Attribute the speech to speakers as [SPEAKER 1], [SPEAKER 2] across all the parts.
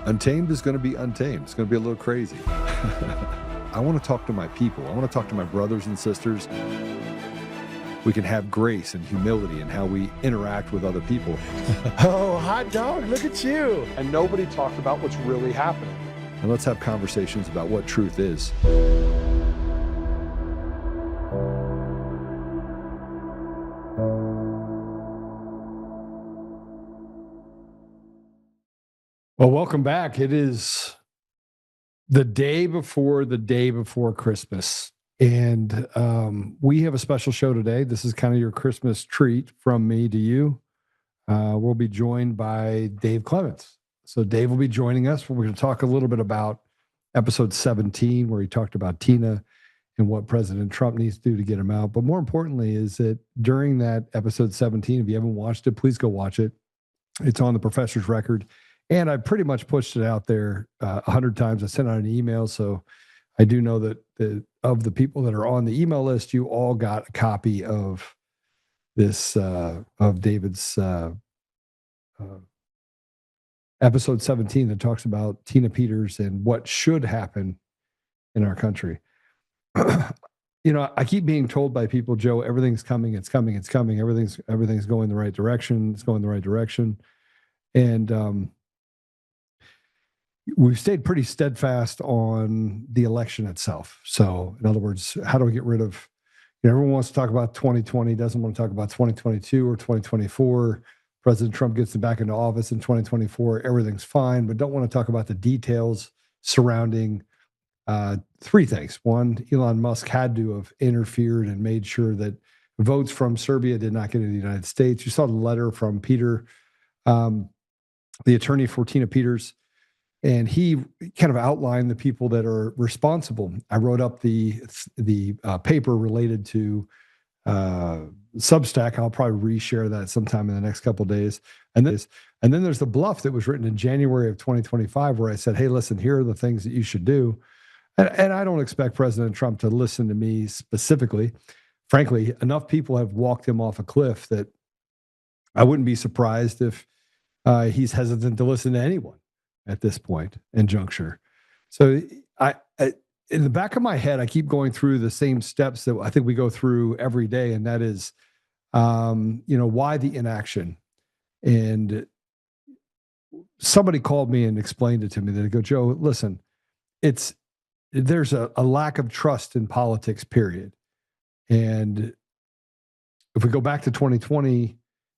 [SPEAKER 1] Untamed is going to be untamed. It's going to be a little crazy. I want to talk to my people. I want to talk to my brothers and sisters. We can have grace and humility in how we interact with other people.
[SPEAKER 2] Oh, hot dog, look at you.
[SPEAKER 3] And nobody talked about what's really happening.
[SPEAKER 1] And let's have conversations about what truth is.
[SPEAKER 2] Well, welcome back. It is the day before Christmas. And we have a special show today. This is kind of your Christmas treat from me to you. We'll be joined by Dave Clements. So Dave will be joining us. We're going to talk a little bit about episode 17, where he talked about Tina and what President Trump needs to do to get him out. But more importantly is that during that episode 17, if you haven't watched it, please go watch it. It's on the Professor's Record. And I pretty much pushed it out there 100 times. I sent out an email. So I do know that of the people that are on the email list, you all got a copy of this, of David's episode 17 that talks about Tina Peters and what should happen in our country. You know, I keep being told by people, Joe, everything's coming, it's coming, it's coming. Everything's going the right direction. It's going the right direction. And we've stayed pretty steadfast on the election itself. So, in other words, how do we get rid of, everyone wants to talk about 2020, doesn't want to talk about 2022 or 2024. President Trump gets back into office in 2024. Everything's fine, but don't want to talk about the details surrounding three things. One, Elon Musk had to have interfered and made sure that votes from Serbia did not get into the United States. You saw the letter from Peter, the attorney for Tina Peters, and he kind of outlined the people that are responsible. I wrote up the paper related to Substack. I'll probably reshare that sometime in the next couple of days. And then there's the bluff that was written in January of 2025, where I said, hey, listen, here are the things that you should do. And I don't expect President Trump to listen to me specifically. Frankly, enough people have walked him off a cliff that I wouldn't be surprised if he's hesitant to listen to anyone at this point and juncture. So I in the back of my head, I keep going through the same steps that I think we go through every day. And that is, why the inaction? And somebody called me and explained it to me. They go, Joe, listen, there's a lack of trust in politics, period. And if we go back to 2020,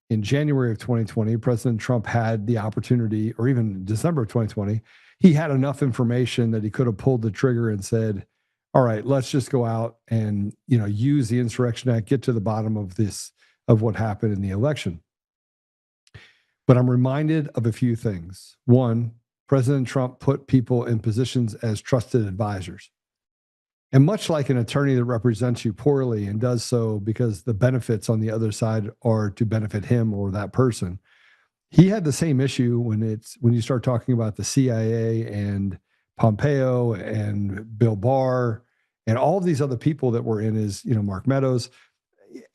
[SPEAKER 2] in January of 2020, President Trump had the opportunity, or even December of 2020, he had enough information that he could have pulled the trigger and said, all right, let's just go out and, use the Insurrection Act, get to the bottom of this, of what happened in the election. But I'm reminded of a few things. One, President Trump put people in positions as trusted advisors. And much like an attorney that represents you poorly and does so because the benefits on the other side are to benefit him or that person, he had the same issue when you start talking about the CIA and Pompeo and Bill Barr and all of these other people that were in his, Mark Meadows.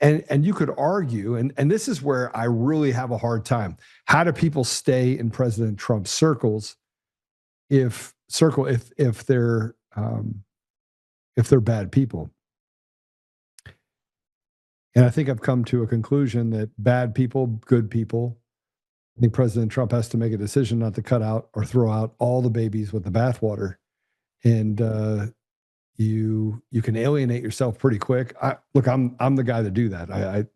[SPEAKER 2] And you could argue, and this is where I really have a hard time. How do people stay in President Trump's circles if they're bad people? And I think I've come to a conclusion that bad people, good people, I think President Trump has to make a decision not to cut out or throw out all the babies with the bathwater. And you can alienate yourself pretty quick. I'm the guy to do that.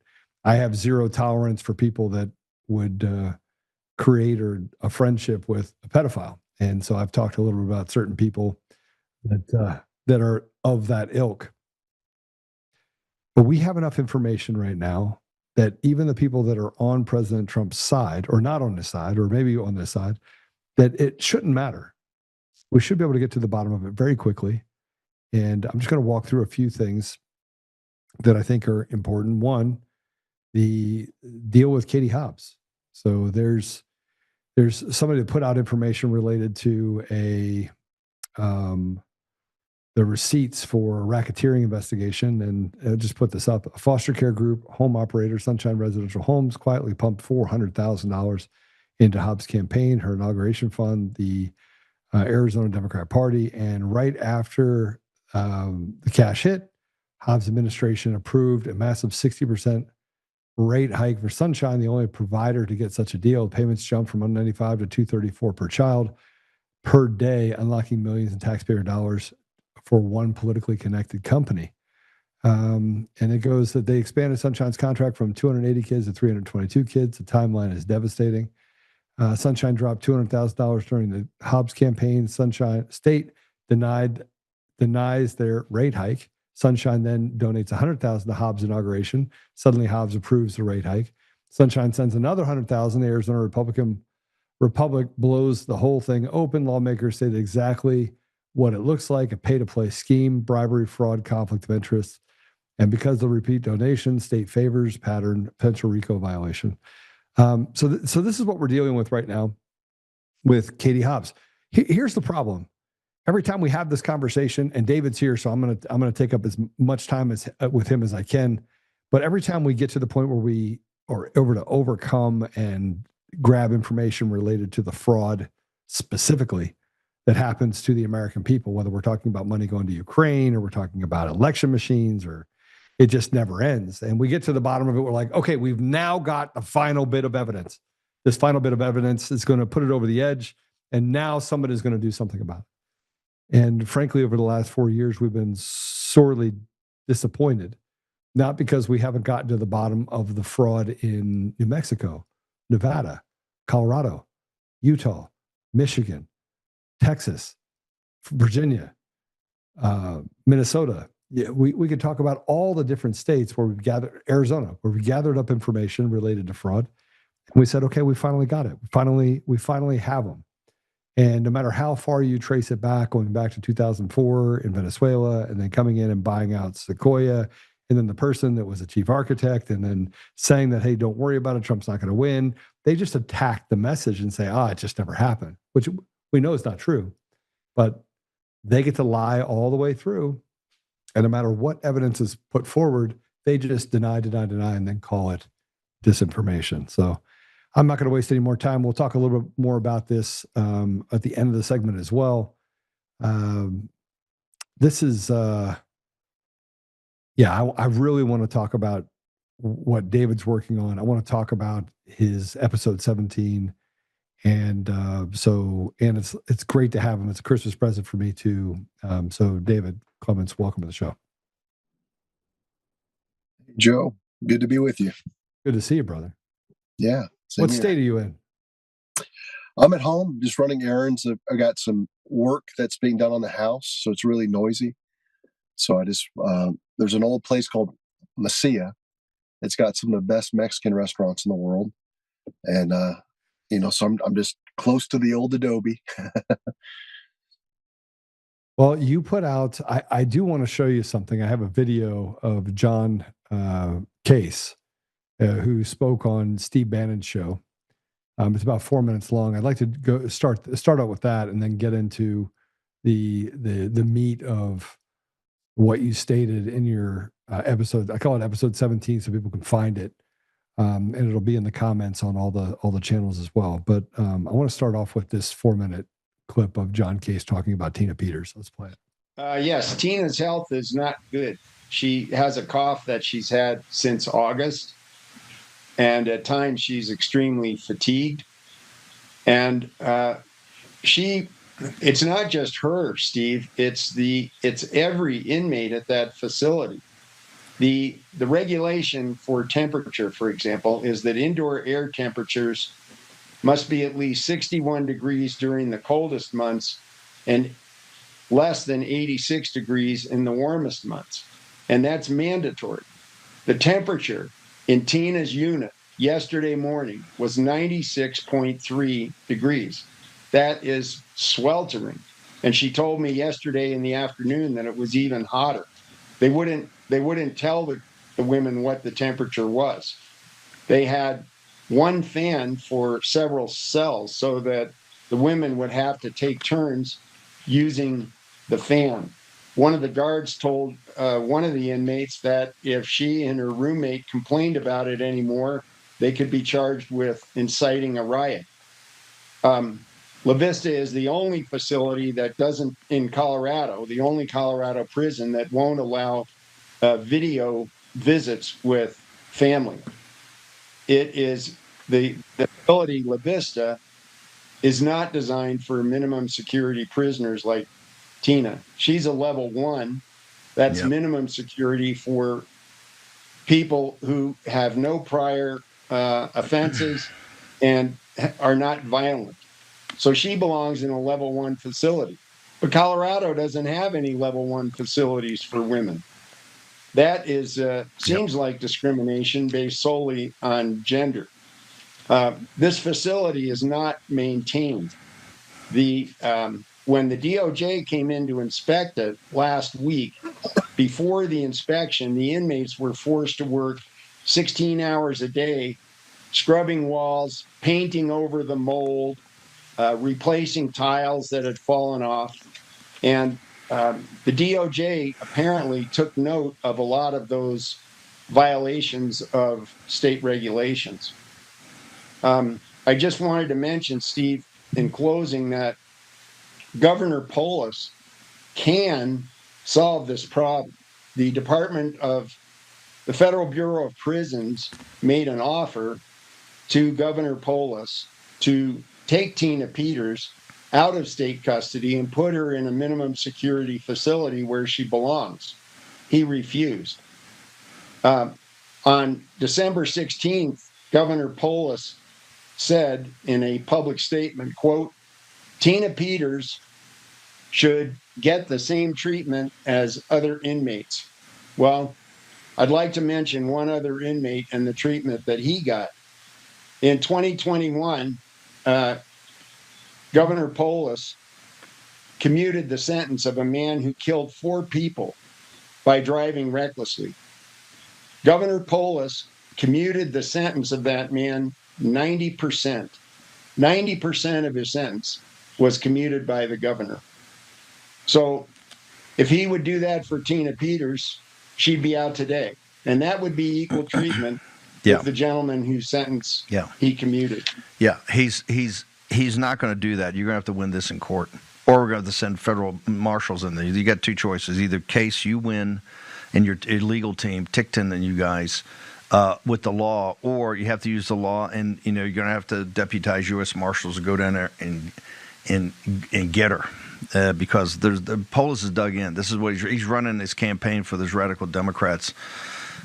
[SPEAKER 2] I have zero tolerance for people that would create a friendship with a pedophile. And so I've talked a little bit about certain people that are of that ilk. But we have enough information right now that even the people that are on President Trump's side, or not on his side, or maybe on this side, that it shouldn't matter. We should be able to get to the bottom of it very quickly. And I'm just going to walk through a few things that I think are important. One, the deal with Katie Hobbs. So there's somebody that put out information related to the receipts for a racketeering investigation, and I'll just put this up. A foster care group, home operator, Sunshine Residential Homes, quietly pumped $400,000 into Hobbs' campaign, her inauguration fund, the Arizona Democrat Party. And right after the cash hit, Hobbs' administration approved a massive 60% rate hike for Sunshine, the only provider to get such a deal. Payments jumped from $195 to $234 per child per day, unlocking millions in taxpayer dollars for one politically connected company. And it goes that they expanded Sunshine's contract from 280 kids to 322 kids. The timeline is devastating. Sunshine dropped $200,000 during the Hobbs campaign. Sunshine State denies their rate hike. Sunshine then donates $100,000 to Hobbs' inauguration. Suddenly, Hobbs approves the rate hike. Sunshine sends another $100,000. The Arizona Republic blows the whole thing open. Lawmakers say exactly what it looks like: a pay-to-play scheme, bribery, fraud, conflict of interest. And because of the repeat donation, state favors pattern, potential RICO violation. So this is what we're dealing with right now with Katie Hobbs. Here's the problem. Every time we have this conversation, and David's here, so I'm gonna take up as much time as with him as I can. But every time we get to the point where we are able to overcome and grab information related to the fraud specifically that happens to the American people, whether we're talking about money going to Ukraine or we're talking about election machines, or it just never ends. And we get to the bottom of it, we're like, okay, we've now got the final bit of evidence. This final bit of evidence is going to put it over the edge, and now somebody's going to do something about it. And frankly, over the last 4 years, we've been sorely disappointed, not because we haven't gotten to the bottom of the fraud in New Mexico, Nevada, Colorado, Utah, Michigan, Texas, Virginia, Minnesota. Yeah, we could talk about all the different states where we've gathered, Arizona, where we gathered up information related to fraud. And we said, okay, we finally got it. We finally have them. And no matter how far you trace it back, going back to 2004 in Venezuela, and then coming in and buying out Sequoia, and then the person that was a chief architect, and then saying that, hey, don't worry about it, Trump's not going to win. They just attack the message and say, it just never happened, which we know is not true. But they get to lie all the way through. And no matter what evidence is put forward, they just deny, and then call it disinformation. So I'm not going to waste any more time. We'll talk a little bit more about this at the end of the segment as well. This is, I really want to talk about what David's working on. I want to talk about his episode 17. And it's great to have him. It's a Christmas present for me too. So David Clements, welcome to the show.
[SPEAKER 4] Joe, good to be with you.
[SPEAKER 2] Good to see you, brother.
[SPEAKER 4] Yeah.
[SPEAKER 2] What state are you in?
[SPEAKER 4] I'm at home, just running errands. I got some work that's being done on the house, so it's really noisy. So I just, there's an old place called Mesilla. It's got some of the best Mexican restaurants in the world. And, so I'm just close to the old adobe.
[SPEAKER 2] Well, you put out, I do want to show you something. I have a video of John Case, who spoke on Steve Bannon's show. It's about 4 minutes long. I'd like to start out with that and then get into the meat of what you stated in your episode. I call it episode 17 so people can find it. And it'll be in the comments on all the channels as well. But I want to start off with this 4-minute clip of John Case talking about Tina Peters. Let's play it.
[SPEAKER 5] Yes, Tina's health is not good. She has a cough that she's had since August. And at times she's extremely fatigued. And it's not just her, Steve, it's every inmate at that facility. The regulation for temperature, for example, is that indoor air temperatures must be at least 61 degrees during the coldest months and less than 86 degrees in the warmest months. And that's mandatory. The temperature in Tina's unit yesterday morning was 96.3 degrees. That is sweltering. And she told me yesterday in the afternoon that it was even hotter. They wouldn't tell the women what the temperature was. They had one fan for several cells so that the women would have to take turns using the fan. One of the guards told one of the inmates that if she and her roommate complained about it anymore, they could be charged with inciting a riot. La Vista is the only facility that doesn't, in Colorado, the only Colorado prison that won't allow video visits with family. It is the facility, La Vista, is not designed for minimum security prisoners like Tina. She's a level 1. That's minimum security for people who have no prior offenses and are not violent. So she belongs in a level 1 facility. But Colorado doesn't have any level 1 facilities for women. That is seems like discrimination based solely on gender. This facility is not maintained. When the DOJ came in to inspect it last week, before the inspection, the inmates were forced to work 16 hours a day, scrubbing walls, painting over the mold, replacing tiles that had fallen off. And the DOJ apparently took note of a lot of those violations of state regulations. I just wanted to mention, Steve, in closing, that Governor Polis can solve this problem. The Federal Bureau of Prisons made an offer to Governor Polis to take Tina Peters out of state custody and put her in a minimum security facility where she belongs. He refused. On December 16th, Governor Polis said in a public statement, quote, Tina Peters should get the same treatment as other inmates. Well, I'd like to mention one other inmate and the treatment that he got. In 2021, Governor Polis commuted the sentence of a man who killed 4 people by driving recklessly. Governor Polis commuted the sentence of that man 90%. 90% of his sentence was commuted by the governor. So if he would do that for Tina Peters, she'd be out today. And that would be equal treatment with the gentleman whose sentence he commuted.
[SPEAKER 6] Yeah, he's not going to do that. You're going to have to win this in court, or we're going to have to send federal marshals in there. You got 2 choices: either case you win, and your legal team, Tickton and you guys, with the law, or you have to use the law, and you're going to have to deputize U.S. Marshals to go down there and get her, because the Polis is dug in. This is what he's running his campaign for those radical Democrats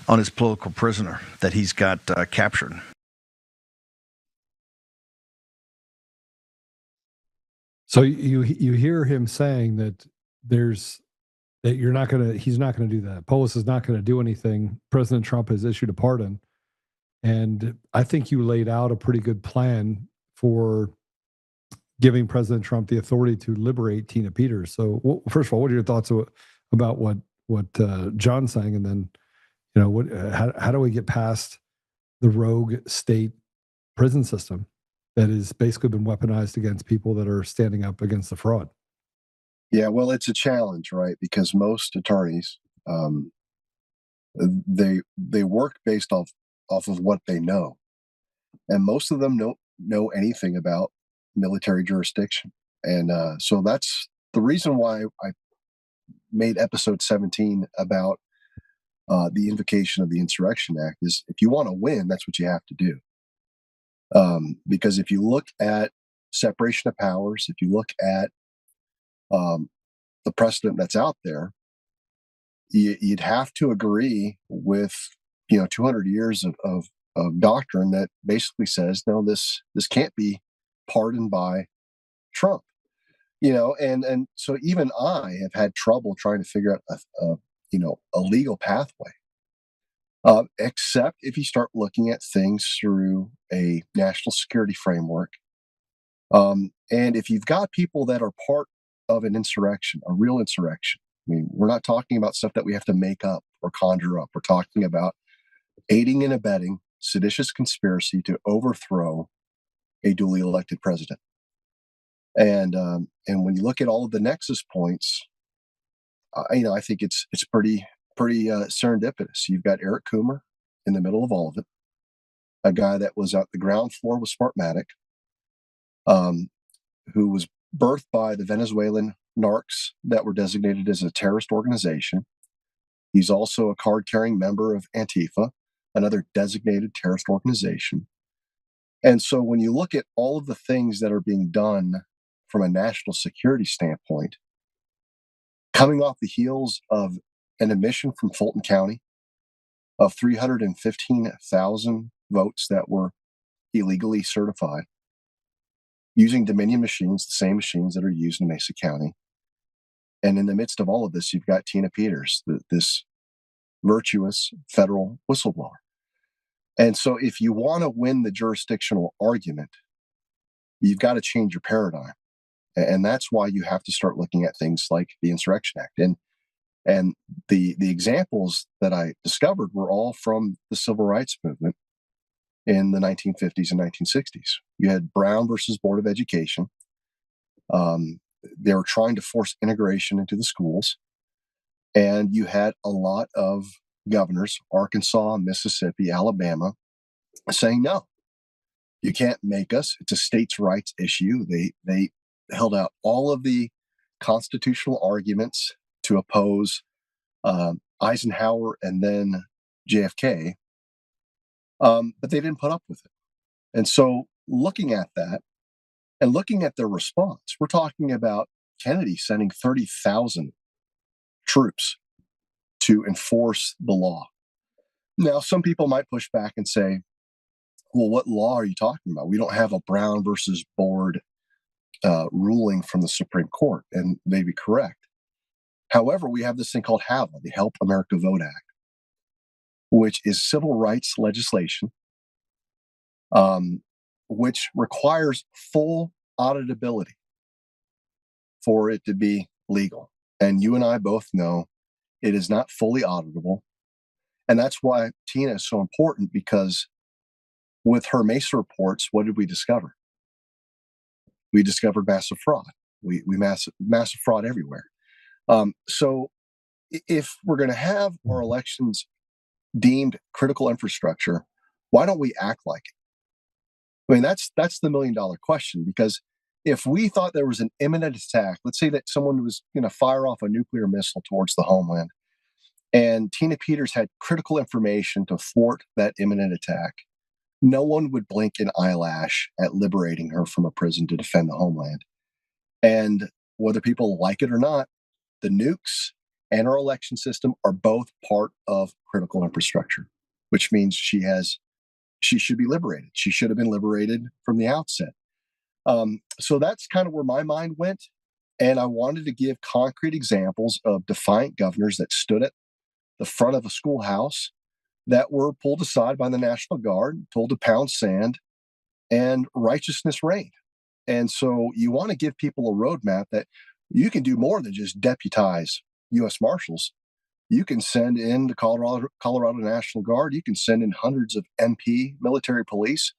[SPEAKER 6] on his political prisoner that he's got captured.
[SPEAKER 2] So you hear him saying that he's not going to do that. Polis is not going to do anything. President Trump has issued a pardon. And I think you laid out a pretty good plan for giving President Trump the authority to liberate Tina Peters. So first of all, what are your thoughts about what John's saying? And then, how do we get past the rogue state prison system that has basically been weaponized against people that are standing up against the fraud?
[SPEAKER 4] Yeah, well, it's a challenge, right? Because most attorneys, they work based off of what they know, and most of them don't know anything about military jurisdiction. And so that's the reason why I made episode 17 about the invocation of the Insurrection Act. Is if you want to win, that's what you have to do. Because if you look at separation of powers, if you look at the precedent that's out there, you'd have to agree with 200 years of doctrine that basically says, no, this can't be pardoned by Trump. And so even I have had trouble trying to figure out a legal pathway, except if you start looking at things through a national security framework. And if you've got people that are part of an insurrection, a real insurrection, I mean, we're not talking about stuff that we have to make up or conjure up. We're talking about aiding and abetting seditious conspiracy to overthrow a duly elected president. And when you look at all of the nexus points, I think it's pretty serendipitous. You've got Eric Coomer in the middle of all of it, a guy that was at the ground floor with Smartmatic, who was birthed by the Venezuelan narcs that were designated as a terrorist organization. He's also a card-carrying member of Antifa, another designated terrorist organization. And so when you look at all of the things that are being done from a national security standpoint, coming off the heels of an admission from Fulton County of 315,000 votes that were illegally certified, using Dominion machines, the same machines that are used in Mesa County. And in the midst of all of this, you've got Tina Peters, this virtuous federal whistleblower. And so if you want to win the jurisdictional argument, you've got to change your paradigm. And that's why you have to start looking at things like the Insurrection Act. And the examples that I discovered were all from the civil rights movement in the 1950s and 1960s. You had Brown versus Board of Education. They were trying to force integration into the schools. And you had a lot of governors, Arkansas, Mississippi, Alabama, saying, no, you can't make us. It's a states' rights issue. They held out all of the constitutional arguments to oppose Eisenhower and then JFK, but they didn't put up with it. And so looking at that and looking at their response, we're talking about Kennedy sending 30,000 troops to enforce the law. Now, some people might push back and say, well, what law are you talking about? We don't have a Brown versus Board ruling from the Supreme Court, and they'd be correct. However, we have this thing called HAVA, the Help America Vote Act, which is civil rights legislation, which requires full auditability for it to be legal. And you and I both know it is not fully auditable. And that's why Tina is so important, because with her Mesa reports, what did we discover? We discovered massive fraud. We massive fraud everywhere. So if we're going to have our elections deemed critical infrastructure, why don't we act like it? I mean, that's the $1 million question, because if we thought there was an imminent attack, let's say that someone was going to fire off a nuclear missile towards the homeland, and Tina Peters had critical information to thwart that imminent attack, no one would blink an eyelash at liberating her from a prison to defend the homeland. And whether people like it or not, the nukes and our election system are both part of critical infrastructure, which means she should be liberated. She should have been liberated from the outset. So that's kind of where my mind went. And I wanted to give concrete examples of defiant governors that stood at the front of a schoolhouse that were pulled aside by the National Guard, told to pound sand, and righteousness reigned. And so you want to give people a roadmap that you can do more than just deputize U.S. Marshals. You can send in the Colorado National Guard. You can send in hundreds of MP military police,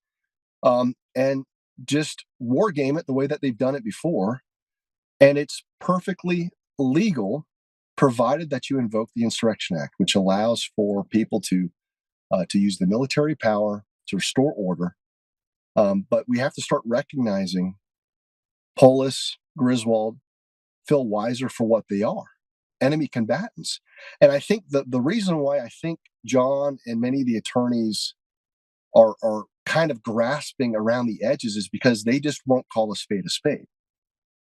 [SPEAKER 4] and just war game it the way that they've done it before. And it's perfectly legal, provided that you invoke the Insurrection Act, which allows for people to use the military power to restore order. But we have to start recognizing Polis, Griswold, Phil Weiser for what they are, enemy combatants. And I think the reason why I think John and many of the attorneys are kind of grasping around the edges is because they just won't call a spade a spade.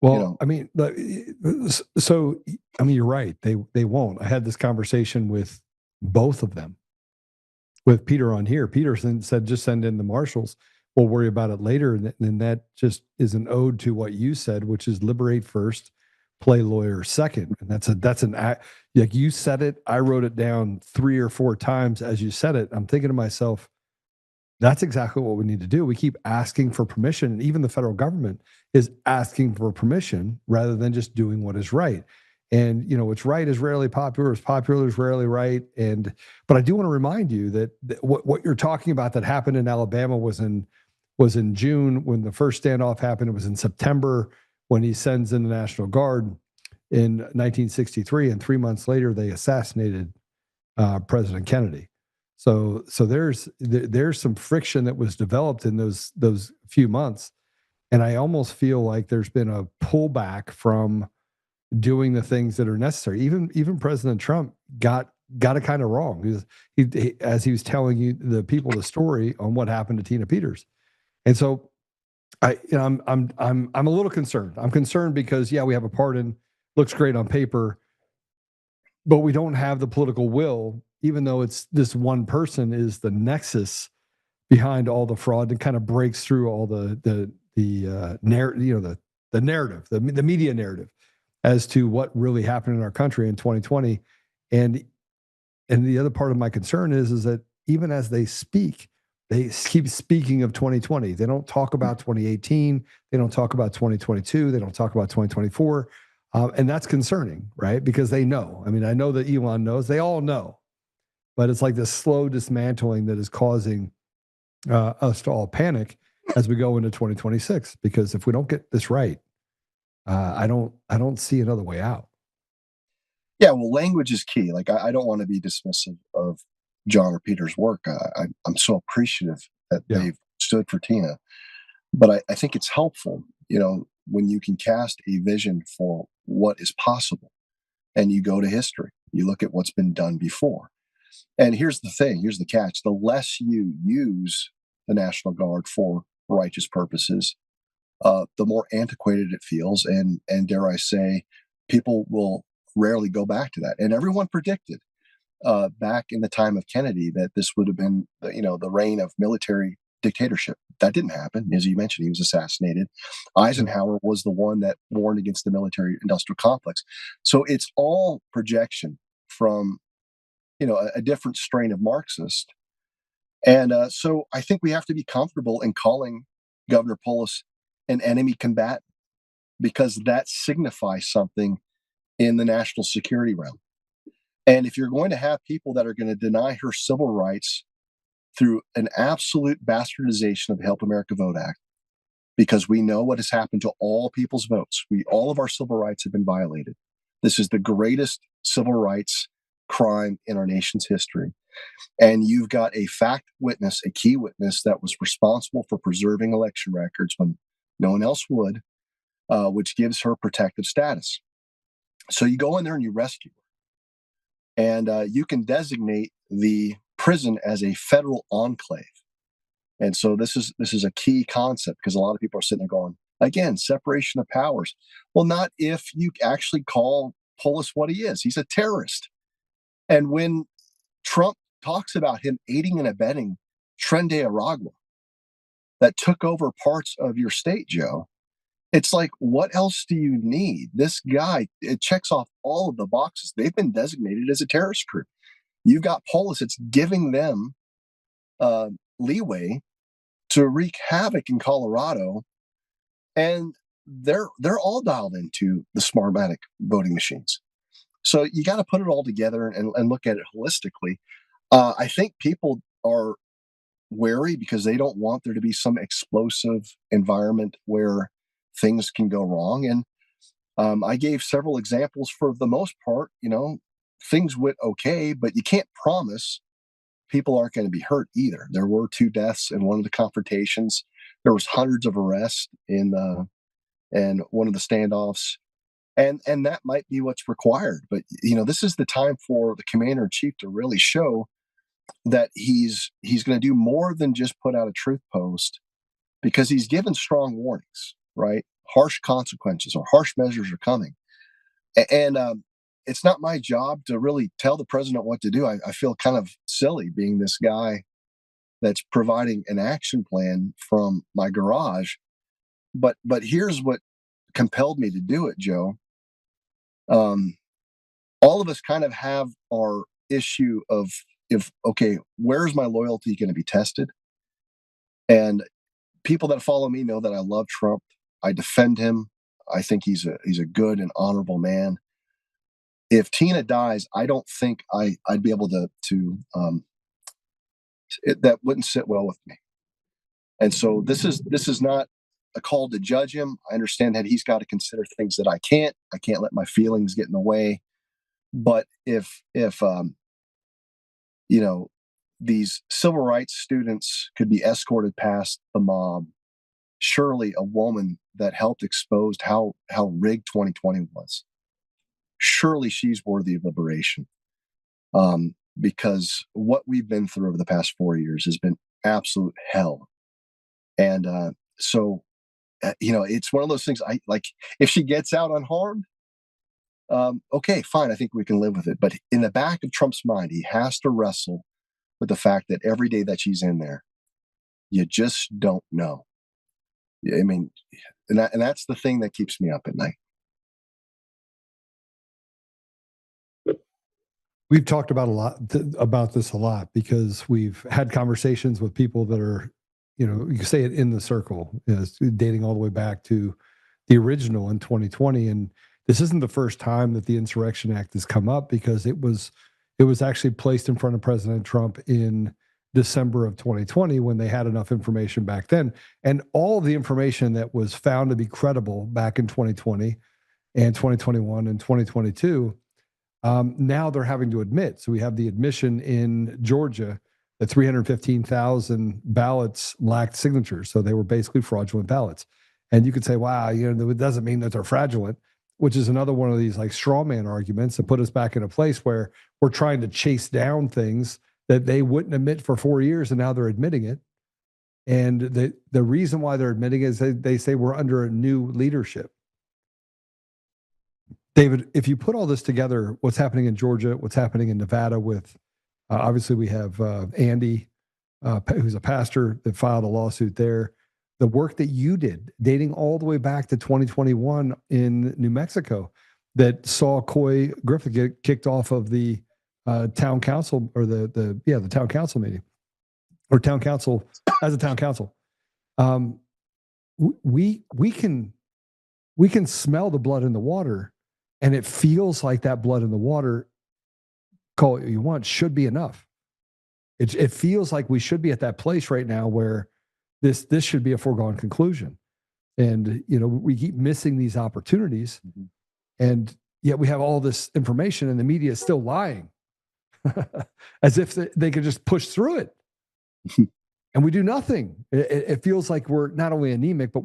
[SPEAKER 2] Well, I mean, you're right. They won't. I had this conversation with both of them. With Peter on here, Peterson said, just send in the marshals. We'll worry about it later. And that just is an ode to what you said, which is liberate first, play lawyer second. And that's an act. Like you said it, I wrote it down 3 or 4 times as you said it. I'm thinking to myself, that's exactly what we need to do. We keep asking for permission, and even the federal government is asking for permission rather than just doing what is right. And what's right is rarely popular. What's popular is rarely right. But I do want to remind you that what you're talking about that happened in Alabama was in June when the first standoff happened. It was in September when he sends in the National Guard in 1963, and 3 months later they assassinated President Kennedy. So there's some friction that was developed in those few months And I almost feel like there's been a pullback from doing the things that are necessary. Even President Trump got it kind of wrong. As he was telling the people the story on what happened to Tina Peters. And so I'm a little concerned. I'm concerned because we have a pardon, looks great on paper, but we don't have the political will, even though it's this one person is the nexus behind all the fraud and kind of breaks through all the narrative, the narrative, the media narrative as to what really happened in our country in 2020. And the other part of my concern is that even as they speak, they keep speaking of 2020. They don't talk about 2018. They don't talk about 2022. They don't talk about 2024. And that's concerning, right? Because they know. I mean, I know that Elon knows. They all know. But it's like this slow dismantling that is causing us to all panic as we go into 2026. Because if we don't get this right, I don't see another way out.
[SPEAKER 4] Yeah, well, language is key. Like, I don't want to be dismissive of John or Peter's work. I'm so appreciative that they've stood for Tina. But I think it's helpful, when you can cast a vision for what is possible and you go to history, you look at what's been done before. And here's the catch. The less you use the National Guard for righteous purposes, the more antiquated it feels. And dare I say, people will rarely go back to that. And everyone predicted back in the time of Kennedy that this would have been, the reign of military dictatorship. That didn't happen. As you mentioned, he was assassinated. Eisenhower was the one that warned against the military-industrial complex. So it's all projection from, a different strain of Marxist. And so I think we have to be comfortable in calling Governor Polis an enemy combatant, because that signifies something in the national security realm. And if you're going to have people that are going to deny her civil rights through an absolute bastardization of the Help America Vote Act, because we know what has happened to all people's votes. All of our civil rights have been violated. This is the greatest civil rights crime in our nation's history. And you've got a fact witness, a key witness that was responsible for preserving election records when no one else would, which gives her protective status. So you go in there and you rescue her. And you can designate the prison as a federal enclave. And so this is a key concept, because a lot of people are sitting there going, again, separation of powers. Well, not if you actually call Polis what he is. He's a terrorist. And when Trump talks about him aiding and abetting Tren de Aragua that took over parts of your state, Joe, it's like, what else do you need? This guy, it checks off all of the boxes. They've been designated as a terrorist group. You've got Polis. It's giving them leeway to wreak havoc in Colorado, and they're all dialed into the Smartmatic voting machines. So you got to put it all together and look at it holistically. I think people are wary because they don't want there to be some explosive environment where things can go wrong. And I gave several examples. For the most part, things went okay, but you can't promise people aren't going to be hurt either. There were 2 deaths in one of the confrontations. There was hundreds of arrests in one of the standoffs. And that might be what's required. But, this is the time for the commander in chief to really show that he's going to do more than just put out a truth post, because he's given strong warnings, right? Harsh consequences or harsh measures are coming. And it's not my job to really tell the president what to do. I feel kind of silly being this guy that's providing an action plan from my garage. But here's what compelled me to do it, Joe. All of us kind of have our issue of, where's my loyalty going to be tested? And people that follow me know that I love Trump. I defend him. I think he's a good and honorable man. If Tina dies, I don't think I'd be able to that wouldn't sit well with me. And so this is not a call to judge him. I understand that he's got to consider things that I can't let my feelings get in the way. But if these civil rights students could be escorted past the mob surely a woman that helped expose how rigged 2020 was, surely she's worthy of liberation. Because what we've been through over the past 4 years has been absolute hell. And so, it's one of those things. I like, if she gets out unharmed, okay, fine. I think we can live with it. But in the back of Trump's mind, he has to wrestle with the fact that every day that she's in there, you just don't know. I mean, and that's the thing that keeps me up at night.
[SPEAKER 2] We've talked about this a lot because we've had conversations with people that are, you say it in the circle, dating all the way back to the original in 2020. And this isn't the first time that the Insurrection Act has come up, because it was actually placed in front of President Trump in December of 2020 when they had enough information back then. And all the information that was found to be credible back in 2020 and 2021 and 2022, now they're having to admit. So we have the admission in Georgia that 315,000 ballots lacked signatures. So they were basically fraudulent ballots. And you could say, wow, it doesn't mean that they're fraudulent, which is another one of these like straw man arguments that put us back in a place where we're trying to chase down things that they wouldn't admit for 4 years, and now they're admitting it. And the reason why they're admitting it is they say we're under a new leadership. David, if you put all this together, what's happening in Georgia, what's happening in Nevada with, obviously we have Andy, who's a pastor that filed a lawsuit there, the work that you did dating all the way back to 2021 in New Mexico that saw Coy Griffith get kicked off of the town council, or the town council meeting, or town council as a town council. We can smell the blood in the water, and it feels like that blood in the water, call it what you want, should be enough. It feels like we should be at that place right now where this should be a foregone conclusion. And, we keep missing these opportunities, and yet we have all this information and the media is still lying as if they could just push through it. And we do nothing. It feels like we're not only anemic, but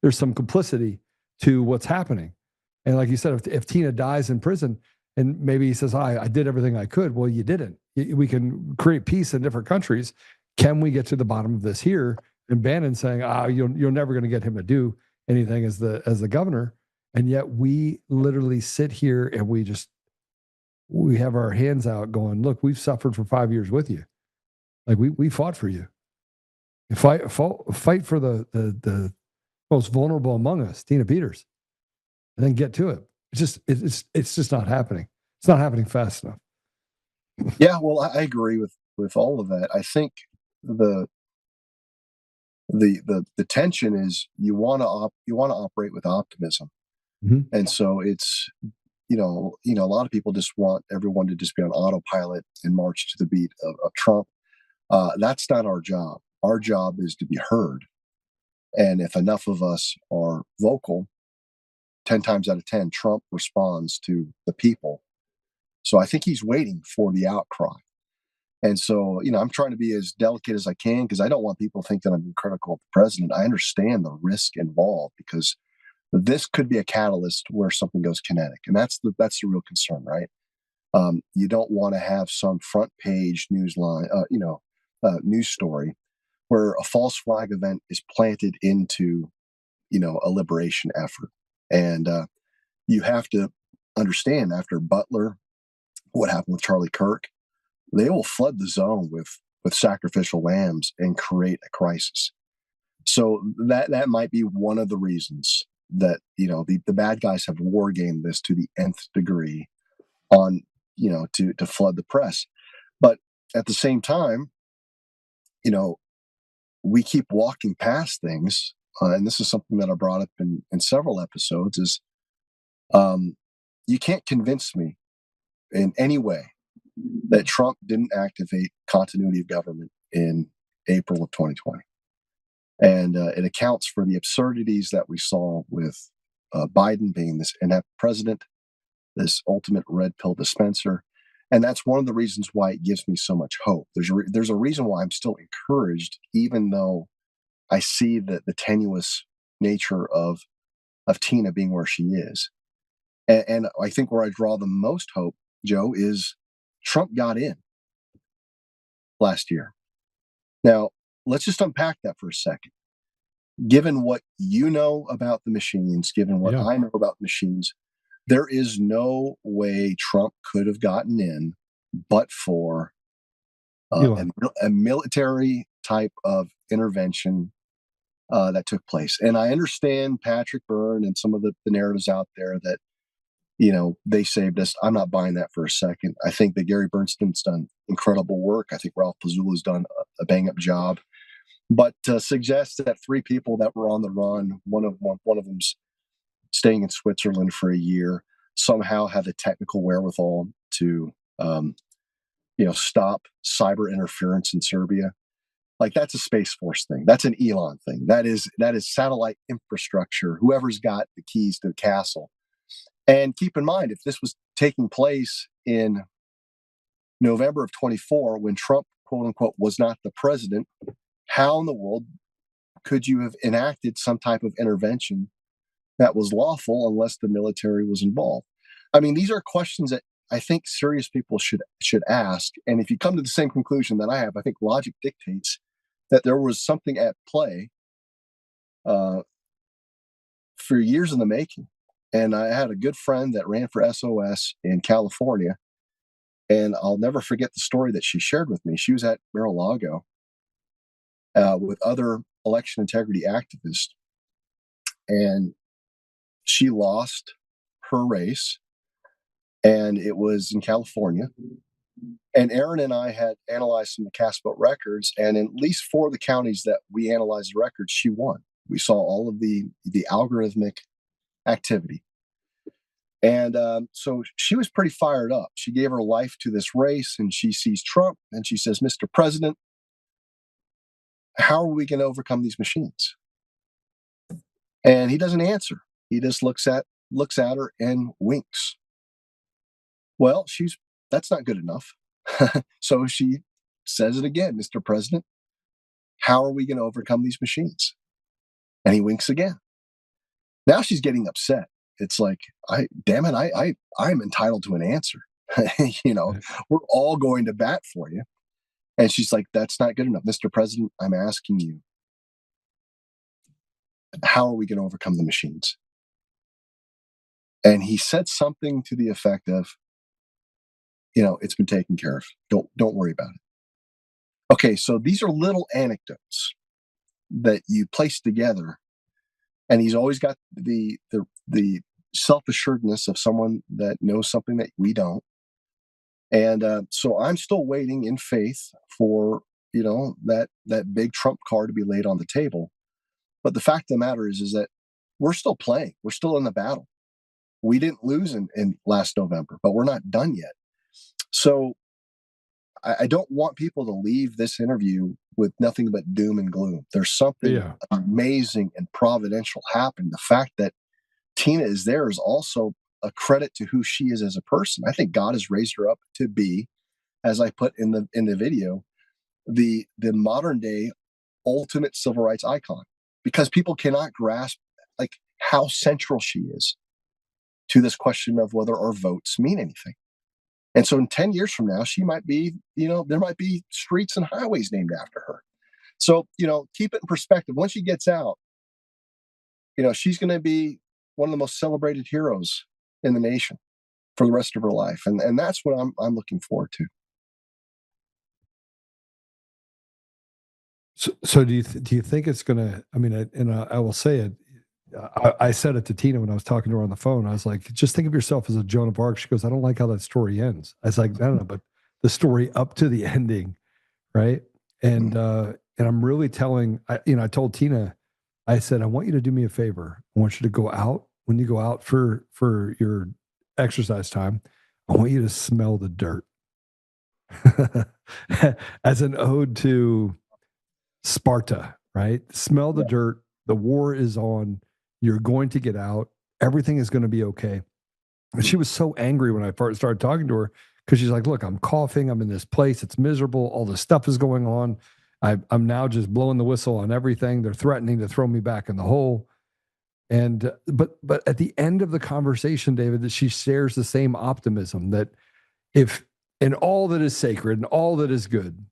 [SPEAKER 2] there's some complicity to what's happening. And like you said, if Tina dies in prison, and maybe he says, I did everything I could. Well, you didn't. We can create peace in different countries. Can we get to the bottom of this here? And Bannon saying, you're never going to get him to do anything as the governor. And yet we literally sit here and we have our hands out going, look, we've suffered for 5 years with you. Like we fought for you. Fight for the most vulnerable among us, Tina Peters, and then get to it. It's just not happening. It's not happening fast enough.
[SPEAKER 4] Yeah, well, I agree with all of that. I think the tension is you want to operate with optimism, and so it's a lot of people just want everyone to just be on autopilot and march to the beat of Trump. That's not our job. Our job is to be heard, and if enough of us are vocal, 10 times out of 10, Trump responds to the people. So I think he's waiting for the outcry. And so, I'm trying to be as delicate as I can, because I don't want people to think that I'm being critical of the president. I understand the risk involved, because this could be a catalyst where something goes kinetic. And that's the real concern, right? You don't want to have some front page news story where a false flag event is planted into, a liberation effort. And you have to understand, after Butler, what happened with Charlie Kirk, they will flood the zone with sacrificial lambs and create a crisis. So that might be one of the reasons that, the bad guys have war gamed this to the nth degree on, to flood the press. But at the same time, we keep walking past things. And this is something that I brought up in several episodes, is you can't convince me in any way that Trump didn't activate continuity of government in April of 2020. And it accounts for the absurdities that we saw with Biden being this inept president, this ultimate red pill dispenser. And that's one of the reasons why it gives me so much hope. There's a reason why I'm still encouraged, even though I see the tenuous nature of Tina being where she is. And I think where I draw the most hope, Joe, is Trump got in last year. Now, let's just unpack that for a second. Given what you know about the machines, given what I know about machines, there is no way Trump could have gotten in but for a military type of intervention that took place. And I understand Patrick Byrne and some of the narratives out there that, they saved us. I'm not buying that for a second. I think that Gary Bernstein's done incredible work. I think Ralph Pazula's done a bang-up job. But to suggest that 3 people that were on the run, one of them's staying in Switzerland for a year, somehow have the technical wherewithal to, stop cyber interference in Serbia. Like, that's a Space Force thing. That's an Elon thing. That is satellite infrastructure. Whoever's got the keys to the castle. And keep in mind, if this was taking place in November of 24, when Trump, quote unquote, was not the president, how in the world could you have enacted some type of intervention that was lawful unless the military was involved? I mean, these are questions that I think serious people should ask. And if you come to the same conclusion that I have, I think logic dictates that there was something at play for years in the making. And I had a good friend that ran for SOS in California, and I'll never forget the story that she shared with me. She was at Mar-a-Lago with other election integrity activists, and she lost her race, and it was in California. And Aaron and I had analyzed some of the cast vote records, and in at least 4 of the counties that we analyzed the records, she won. We saw all of the algorithmic activity. And so she was pretty fired up. She gave her life to this race, and she sees Trump, and she says, Mr. President, how are we going to overcome these machines? And he doesn't answer. He just looks at her and winks. Well, that's not good enough. So she says it again, Mr. President, how are we going to overcome these machines? And he winks again. Now she's getting upset. It's like, I'm entitled to an answer. We're all going to bat for you. And she's like, that's not good enough. Mr. President, I'm asking you, how are we going to overcome the machines? And he said something to the effect of, it's been taken care of. Don't worry about it. Okay, so these are little anecdotes that you place together, and he's always got the self-assuredness of someone that knows something that we don't. And so I'm still waiting in faith for that big Trump card to be laid on the table. But the fact of the matter is that we're still playing. We're still in the battle. We didn't lose in last November, but we're not done yet. So I don't want people to leave this interview with nothing but doom and gloom. There's something amazing and providential happening. The fact that Tina is there is also a credit to who she is as a person. I think God has raised her up to be, as I put in the video, the modern day ultimate civil rights icon, because people cannot grasp like how central she is to this question of whether our votes mean anything. And so in 10 years from now, she might be, there might be streets and highways named after her. So, keep it in perspective. Once she gets out, she's going to be one of the most celebrated heroes in the nation for the rest of her life. And that's what I'm looking forward to.
[SPEAKER 2] So do you think it's going to, I will say it, I said it to Tina when I was talking to her on the phone. I was like, just think of yourself as a Joan of Arc. She goes, I don't like how that story ends. I was like, I don't know, but the story up to the ending, right? And I'm really telling, I told Tina, I said, I want you to do me a favor. I want you to go out, when you go out for your exercise time, I want you to smell the dirt. As an ode to Sparta, right? Smell the dirt. The war is on. You're going to get out. Everything is going to be okay. And she was so angry when I first started talking to her, because she's like, look, I'm coughing. I'm in this place. It's miserable. All this stuff is going on. I'm now just blowing the whistle on everything. They're threatening to throw me back in the hole. And but at the end of the conversation, David, that she shares the same optimism that if in all that is sacred and all that is good,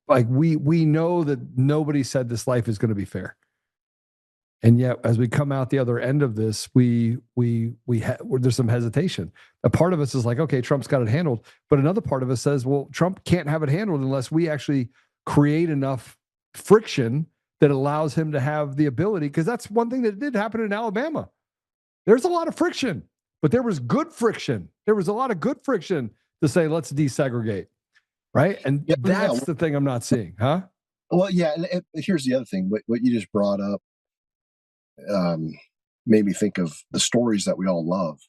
[SPEAKER 2] like we know that nobody said this life is going to be fair. And yet, as we come out the other end of this, there's some hesitation. A part of us is like, okay, Trump's got it handled. But another part of us says, well, Trump can't have it handled unless we actually create enough friction that allows him to have the ability. Because that's one thing that did happen in Alabama. There's a lot of friction, but there was good friction. There was a lot of good friction to say, let's desegregate. Right. And that's the thing I'm not seeing, huh?
[SPEAKER 4] Well, yeah. And here's the other thing. What you just brought up made me think of the stories that we all love.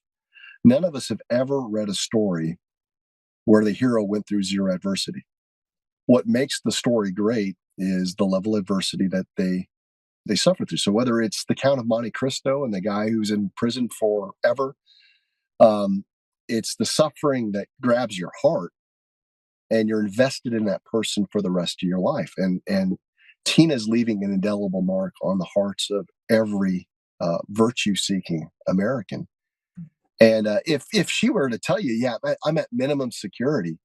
[SPEAKER 4] None of us have ever read a story where the hero went through zero adversity. What makes the story great is the level of adversity that they suffer through. So whether it's the Count of Monte Cristo and the guy who's in prison forever, it's the suffering that grabs your heart and you're invested in that person for the rest of your life. And Tina's leaving an indelible mark on the hearts of every virtue-seeking American. And if she were to tell you, yeah, I'm at minimum security,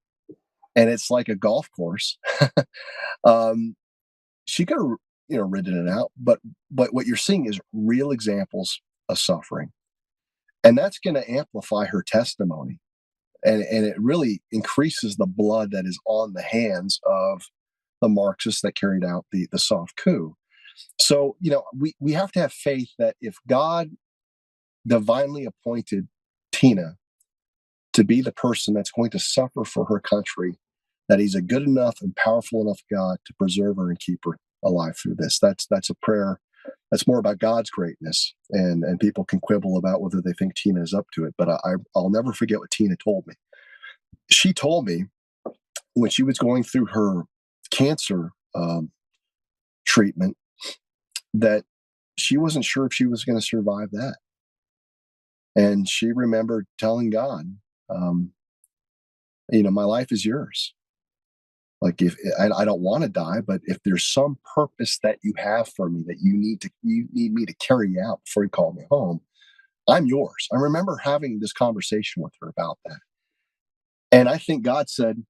[SPEAKER 4] and it's like a golf course, she could have, ridden it out. But what you're seeing is real examples of suffering, and that's going to amplify her testimony, and it really increases the blood that is on the hands of the Marxists that carried out the soft coup. So, we have to have faith that if God divinely appointed Tina to be the person that's going to suffer for her country, that he's a good enough and powerful enough God to preserve her and keep her alive through this. That's a prayer. That's more about God's greatness, and people can quibble about whether they think Tina is up to it. But I'll never forget what Tina told me. She told me when she was going through her cancer treatment that she wasn't sure if she was going to survive that. And she remembered telling God, my life is yours. Like, if I don't want to die, but if there's some purpose that you have for me that you need me to carry out before you call me home, I'm yours. I remember having this conversation with her about that. And I think God said,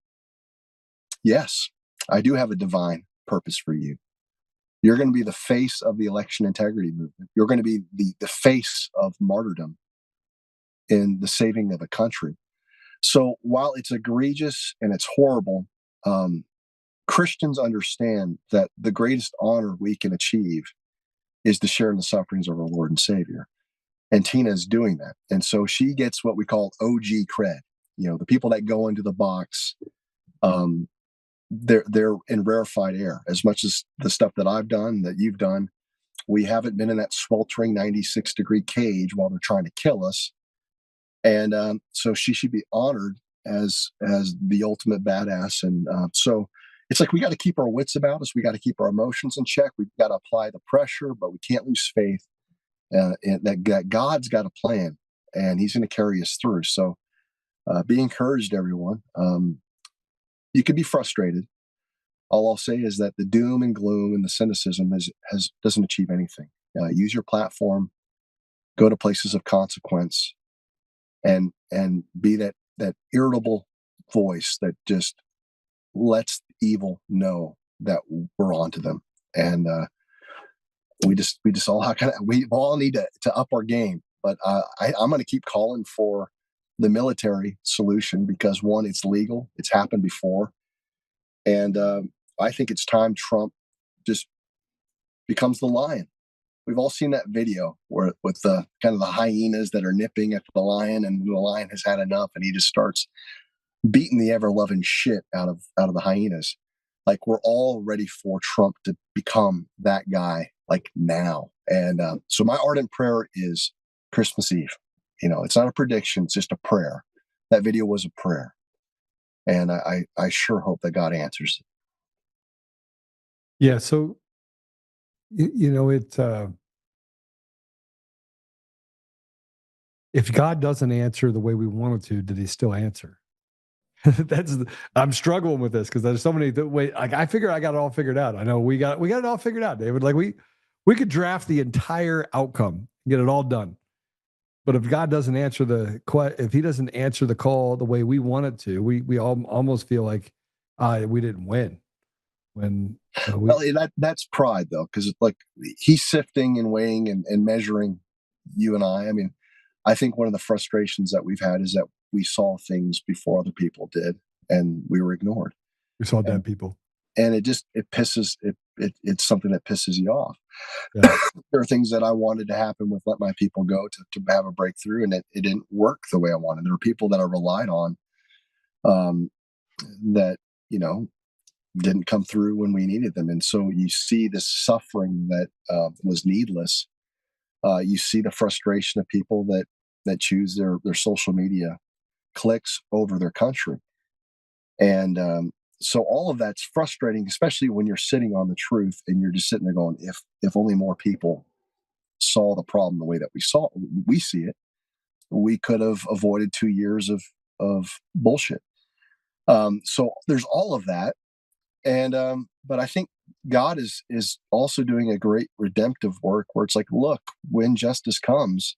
[SPEAKER 4] yes, I do have a divine purpose for you. You're going to be the face of the election integrity movement. You're going to be the face of martyrdom in the saving of a country. So while it's egregious and it's horrible, Christians understand that the greatest honor we can achieve is to share in the sufferings of our Lord and Savior. And Tina is doing that. And so she gets what we call OG cred. The people that go into the box, they're in rarefied air. As much as the stuff that I've done, that you've done, we haven't been in that sweltering 96-degree cage while they're trying to kill us. And so she should be honored as the ultimate badass. And so it's like we got to keep our wits about us. We got to keep our emotions in check. We've got to apply the pressure, but we can't lose faith that God's got a plan, and He's going to carry us through. So be encouraged, everyone. You could be frustrated. All I'll say is that the doom and gloom and the cynicism doesn't achieve anything. Use your platform, go to places of consequence, and be that irritable voice that just lets evil know that we're onto them. And we all need to up our game. But I'm going to keep calling for the military solution because, one, it's legal, it's happened before, and I think it's time Trump just becomes the lion. We've all seen that video where with the kind of the hyenas that are nipping at the lion, and the lion has had enough, and he just starts beating the ever-loving shit out of the hyenas. Like, we're all ready for Trump to become that guy, like, now. And so my ardent prayer is Christmas Eve. It's not a prediction; it's just a prayer. That video was a prayer, and I sure hope that God answers it.
[SPEAKER 2] Yeah. So, if God doesn't answer the way we wanted to, did He still answer? I'm struggling with this because there's so many like I figure I got it all figured out. I know we got it all figured out, David. Like we could draft the entire outcome, get it all done. But if God doesn't answer if he doesn't answer the call the way we want it to, we almost feel like we didn't win. When
[SPEAKER 4] that's pride though, because like he's sifting and weighing and measuring you and I. I mean, I think one of the frustrations that we've had is that we saw things before other people did, and we were ignored.
[SPEAKER 2] We saw dead people,
[SPEAKER 4] and it's something that pisses you off. Yeah. There are things that I wanted to happen with Let My People Go to have a breakthrough, and it didn't work the way I wanted. There were people that I relied on that didn't come through when we needed them, and so you see this suffering that was needless. You see the frustration of people that choose their social media clicks over their country. And so all of that's frustrating, especially when you're sitting on the truth and you're just sitting there going, if only more people saw the problem the way that we see it, we could have avoided 2 years of bullshit. So there's all of that. And but I think God is also doing a great redemptive work where it's like, look, when justice comes,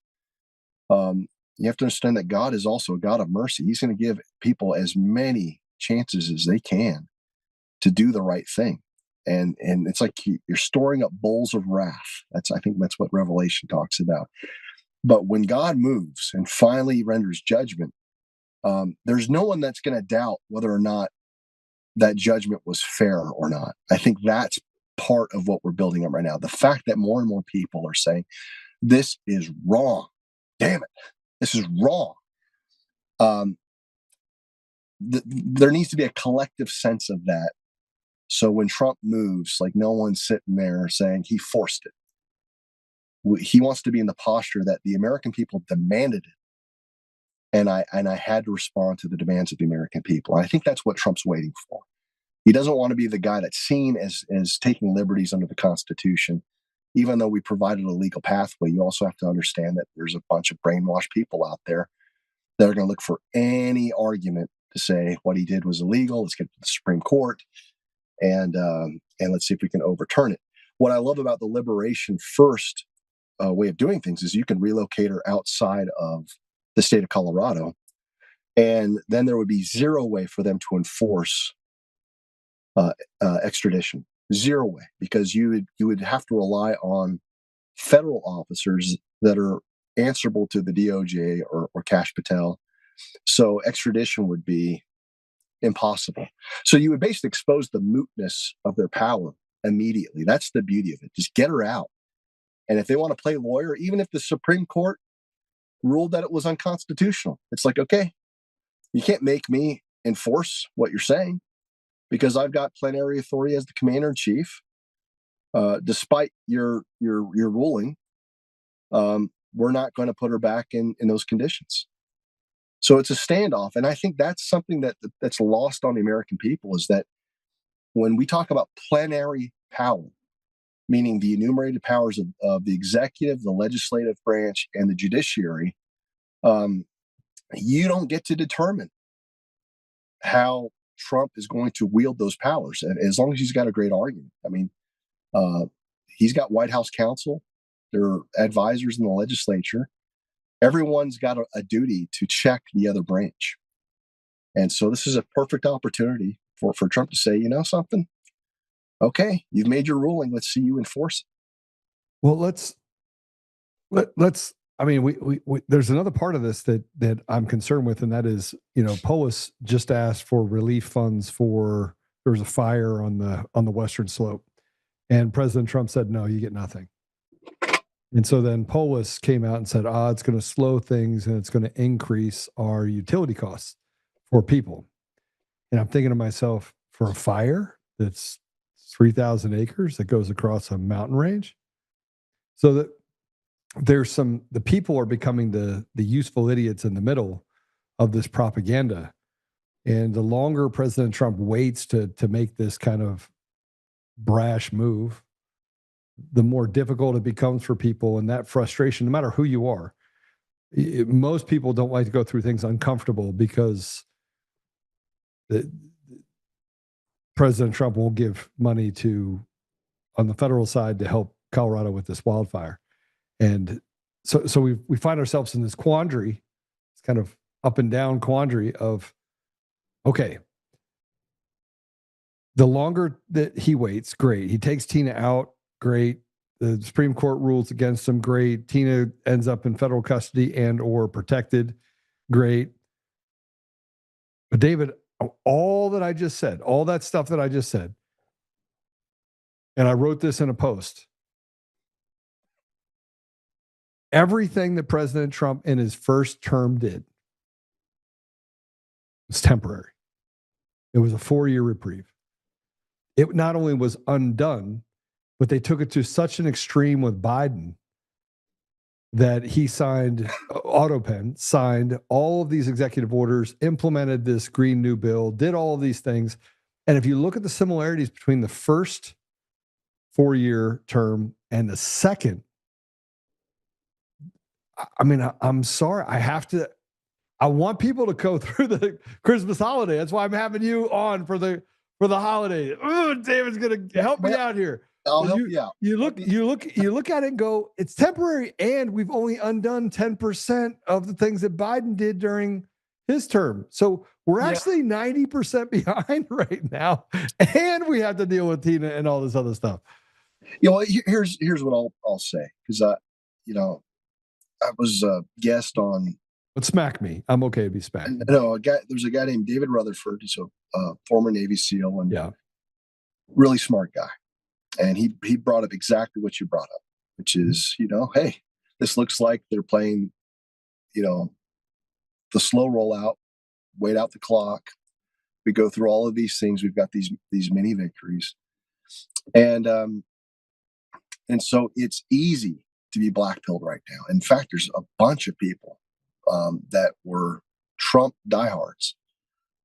[SPEAKER 4] you have to understand that God is also a God of mercy. He's going to give people as many chances as they can to do the right thing. And it's like you're storing up bowls of wrath. I think that's what Revelation talks about. But when God moves and finally renders judgment, there's no one that's going to doubt whether or not that judgment was fair or not. I think that's part of what we're building up right now. The fact that more and more people are saying, this is wrong. Damn it. This is wrong. There needs to be a collective sense of that. So when Trump moves, like no one's sitting there saying he forced it. He wants to be in the posture that the American people demanded it. And I had to respond to the demands of the American people. I think that's what Trump's waiting for. He doesn't want to be the guy that's seen as taking liberties under the Constitution. Even though we provided a legal pathway, you also have to understand that there's a bunch of brainwashed people out there that are going to look for any argument to say what he did was illegal. Let's get to the Supreme Court and let's see if we can overturn it. What I love about the liberation first way of doing things is you can relocate her outside of the state of Colorado, and then there would be zero way for them to enforce extradition. Zero way, because you would have to rely on federal officers that are answerable to the DOJ or Kash Patel. So extradition would be impossible. So you would basically expose the mootness of their power immediately. That's the beauty of it. Just get her out. And if they want to play lawyer, even if the Supreme Court ruled that it was unconstitutional, it's like, okay, you can't make me enforce what you're saying, because I've got plenary authority as the commander in chief. Despite your ruling, we're not going to put her back in those conditions. So it's a standoff, and I think that's something that's lost on the American people, is that when we talk about plenary power, meaning the enumerated powers of the executive, the legislative branch, and the judiciary, you don't get to determine how Trump is going to wield those powers, and as long as he's got a great argument. I mean, he's got White House counsel, there are advisors in the legislature. Everyone's got a duty to check the other branch, and so this is a perfect opportunity for Trump to say, you know something, okay, you've made your ruling. Let's see you enforce it.
[SPEAKER 2] Well, let's. I mean, we there's another part of this that I'm concerned with, and that is, Polis just asked for relief funds for, there was a fire on the western slope, and President Trump said, no, you get nothing. And so then Polis came out and said, it's going to slow things and it's going to increase our utility costs for people. And I'm thinking to myself, for a fire that's 3,000 acres that goes across a mountain range, so that the people are becoming the useful idiots in the middle of this propaganda. And the longer President Trump waits to make this kind of brash move, the more difficult it becomes for people. And that frustration, no matter who you are, most people don't like to go through things uncomfortable, because that President Trump won't give money on the federal side to help Colorado with this wildfire. And so we find ourselves in this quandary, it's kind of up and down quandary of, okay, the longer that he waits, great. He takes Tina out, great. The Supreme Court rules against him, great. Tina ends up in federal custody and or protected, great. But David, all that I just said, all that stuff that I just said, and I wrote this in a post, everything that President Trump in his first term did was temporary. It was a 4-year reprieve. It not only was undone, but they took it to such an extreme with Biden that he signed all of these executive orders, implemented this Green New Bill, did all of these things. And if you look at the similarities between the first 4-year term and the second, I mean, I'm sorry. I want people to go through the Christmas holiday. That's why I'm having you on for the holiday. Ooh, David's going to help me out here.
[SPEAKER 4] I'll help you out.
[SPEAKER 2] You look at it and go, it's temporary, and we've only undone 10% of the things that Biden did during his term. So we're actually 90% behind right now, and we have to deal with Tina and all this other stuff.
[SPEAKER 4] You know, here's what I'll say, because I was a guest on.
[SPEAKER 2] But smack me. I'm okay to be smacked.
[SPEAKER 4] No, there's a guy named David Rutherford. He's a former Navy SEAL and really smart guy. And he brought up exactly what you brought up, which is, hey, this looks like they're playing, the slow rollout, wait out the clock. We go through all of these things. We've got these mini victories. And so it's easy to be blackpilled right now. In fact, there's a bunch of people that were Trump diehards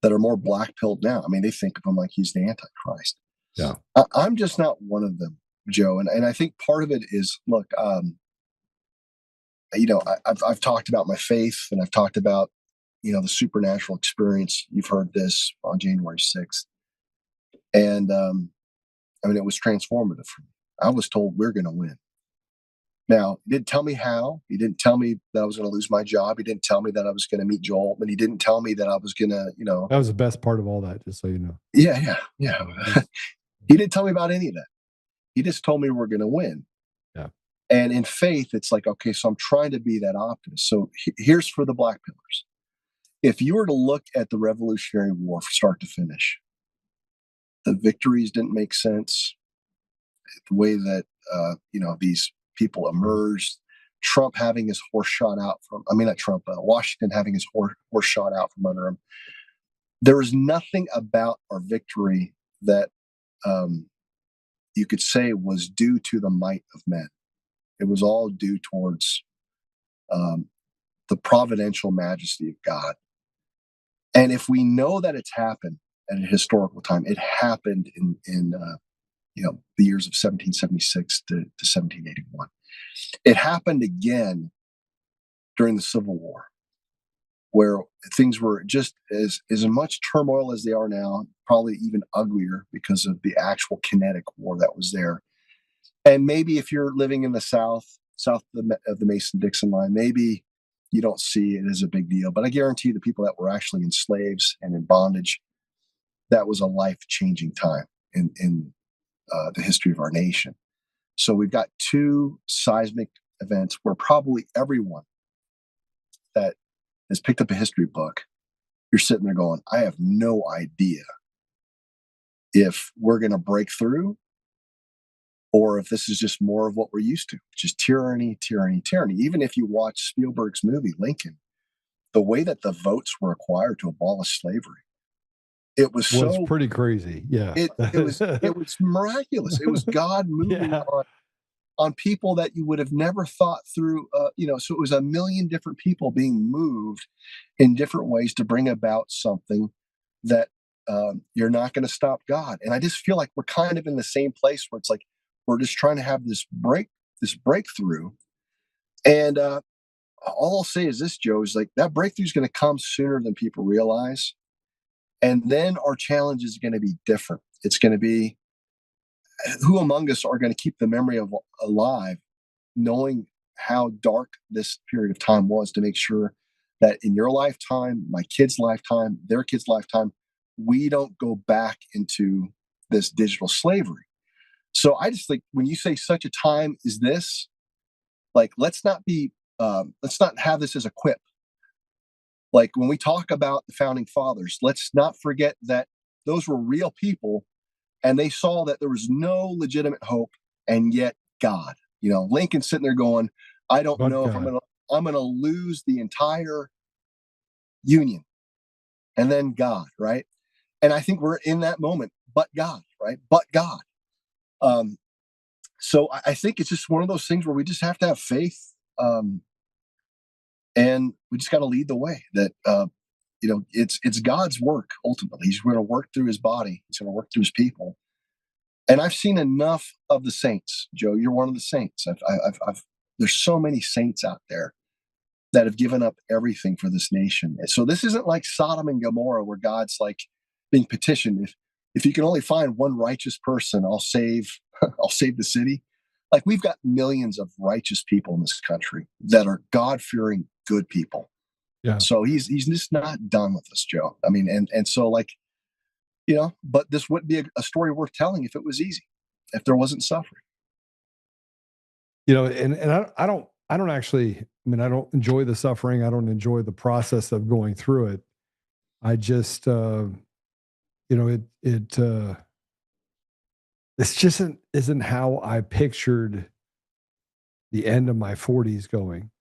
[SPEAKER 4] that are more blackpilled now. I mean, they think of him like he's the Antichrist.
[SPEAKER 2] Yeah,
[SPEAKER 4] I'm just not one of them, Joe. And I think part of it is, look, I've talked about my faith, and I've talked about, the supernatural experience. You've heard this on January 6th. And it was transformative for me. I was told we're going to win. Now, he didn't tell me how. He didn't tell me that I was going to lose my job. He didn't tell me that I was going to meet Joe Oltmann. He didn't tell me that I was going to,
[SPEAKER 2] That was the best part of all that, just so you know.
[SPEAKER 4] Yeah. He didn't tell me about any of that. He just told me we're going to win.
[SPEAKER 2] Yeah.
[SPEAKER 4] And in faith, it's like, okay, so I'm trying to be that optimist. So here's for the black pillars. If you were to look at the Revolutionary War from start to finish, the victories didn't make sense. The way that, these people emerged, Trump having his horse shot out from, Washington having his horse shot out from under him. There was nothing about our victory that you could say was due to the might of men. It was all due towards the providential majesty of God. And if we know that it's happened at a historical time, it happened in the years of 1776 to 1781. It happened again during the Civil War, where things were just as much turmoil as they are now, probably even uglier because of the actual kinetic war that was there. And maybe if you're living in the south of the Mason-Dixon line, maybe you don't see it as a big deal. But I guarantee the people that were actually in slaves and in bondage, that was a life-changing time in the history of our nation. So we've got two seismic events where probably everyone that has picked up a history book, you're sitting there going, I have no idea if we're going to break through or if this is just more of what we're used to, just tyranny. Even if you watch Spielberg's movie, Lincoln, the way that the votes were acquired to abolish slavery, it was
[SPEAKER 2] pretty crazy. Yeah.
[SPEAKER 4] It was miraculous. It was God moving on people that you would have never thought through. So it was a million different people being moved in different ways to bring about something that you're not going to stop God. And I just feel like we're kind of in the same place where it's like we're just trying to have this breakthrough. And all I'll say is this, Joe, is like that breakthrough is going to come sooner than people realize. And then our challenge is going to be different. It's going to be, who among us are going to keep the memory of alive, knowing how dark this period of time was, to make sure that in your lifetime, my kids' lifetime, their kids' lifetime, we don't go back into this digital slavery. So I just think when you say such a time is this, like, let's not have this as a quip. Like, when we talk about the founding fathers, let's not forget that those were real people, and they saw that there was no legitimate hope, and yet God. Lincoln's sitting there going, I don't know if I'm gonna lose the entire Union. And then God, right? And I think we're in that moment, but God, right? But God. So I think it's just one of those things where we just have to have faith, and we just got to lead the way. That it's God's work ultimately. He's going to work through His body. He's going to work through His people. And I've seen enough of the saints. Joe, you're one of the saints. There's so many saints out there that have given up everything for this nation. So this isn't like Sodom and Gomorrah, where God's like being petitioned. If you can only find one righteous person, I'll save the city. Like, we've got millions of righteous people in this country that are God-fearing, good people.
[SPEAKER 2] Yeah.
[SPEAKER 4] So he's just not done with us, Joe. I mean, and so, like, but this wouldn't be a story worth telling if it was easy, if there wasn't suffering.
[SPEAKER 2] And I don't actually, I mean, I don't enjoy the suffering. I don't enjoy the process of going through it. I just, this just isn't how I pictured the end of my 40s going.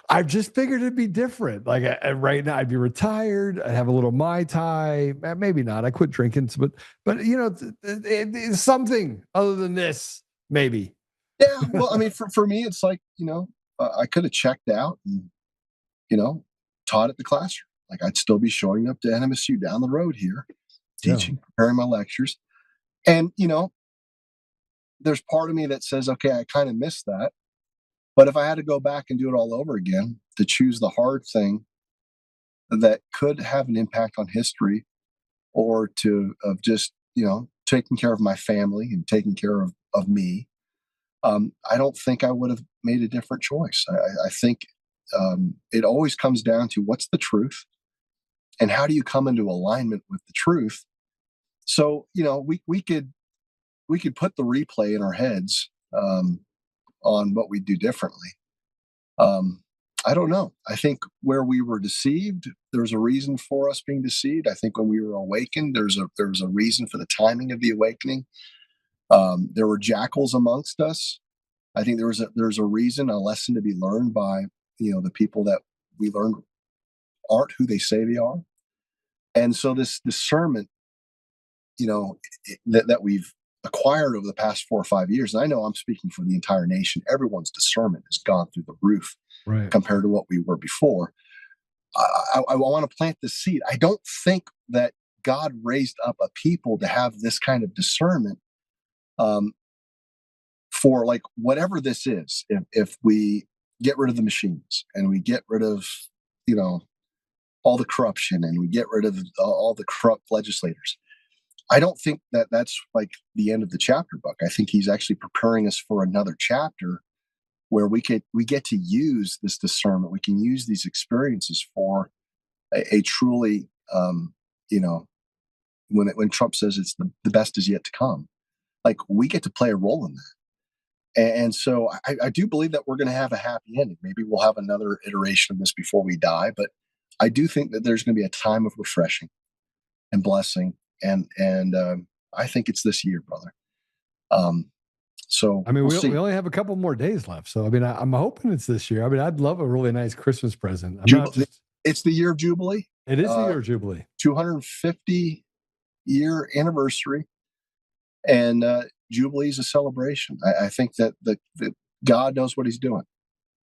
[SPEAKER 2] I just figured it'd be different. Like, right now, I'd be retired. I'd have a little Mai Tai. Maybe not. I quit drinking, but it's something other than this. Maybe.
[SPEAKER 4] Yeah. Well, I mean, for me, it's like, I could have checked out and taught at the classroom. Like, I'd still be showing up to NMSU down the road here, teaching, preparing my lectures, and there's part of me that says, okay, I kind of missed that. But if I had to go back and do it all over again, to choose the hard thing that could have an impact on history, or of just, taking care of my family and taking care of me, I don't think I would have made a different choice. I think it always comes down to what's the truth and how do you come into alignment with the truth. So, we could put the replay in our heads on what we do differently. I don't know. I think where we were deceived, there's a reason for us being deceived. I think when we were awakened, there was a reason for the timing of the awakening. There were jackals amongst us. I think there's a reason, a lesson to be learned by the people that we learned aren't who they say they are. And so this discernment, that we've acquired over the past 4 or 5 years, and I know I'm speaking for the entire nation, everyone's discernment has gone through the roof, right, compared to what we were before. I want to plant this seed. I don't think that God raised up a people to have this kind of discernment for, like, whatever this is. If we get rid of the machines and we get rid of, all the corruption, and we get rid of all the corrupt legislators, I don't think that that's like the end of the chapter book. I think He's actually preparing us for another chapter where we get to use this discernment. We can use these experiences for a truly, when Trump says it's the best is yet to come, like, we get to play a role in that. And so I do believe that we're going to have a happy ending. Maybe we'll have another iteration of this before we die, but I do think that there's going to be a time of refreshing and blessing. And I think it's this year, brother. So
[SPEAKER 2] I mean, we only have a couple more days left. So, I mean, I'm hoping it's this year. I mean, I'd love a really nice Christmas present.
[SPEAKER 4] It's the year of Jubilee.
[SPEAKER 2] It is the year of Jubilee.
[SPEAKER 4] 250 year anniversary. And Jubilee is a celebration. I think that God knows what He's doing.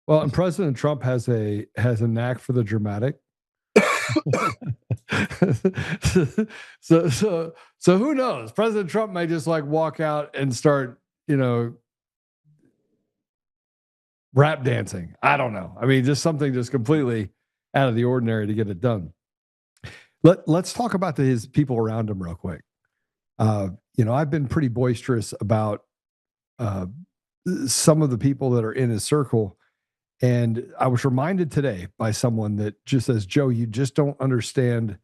[SPEAKER 2] Well, and President Trump has a knack for the dramatic. so who knows? President Trump may just like walk out and start, rap dancing. I don't know. I mean, just something just completely out of the ordinary to get it done. Let's talk about his people around him real quick. I've been pretty boisterous about some of the people that are in his circle. And I was reminded today by someone that just says, Joe, you just don't understand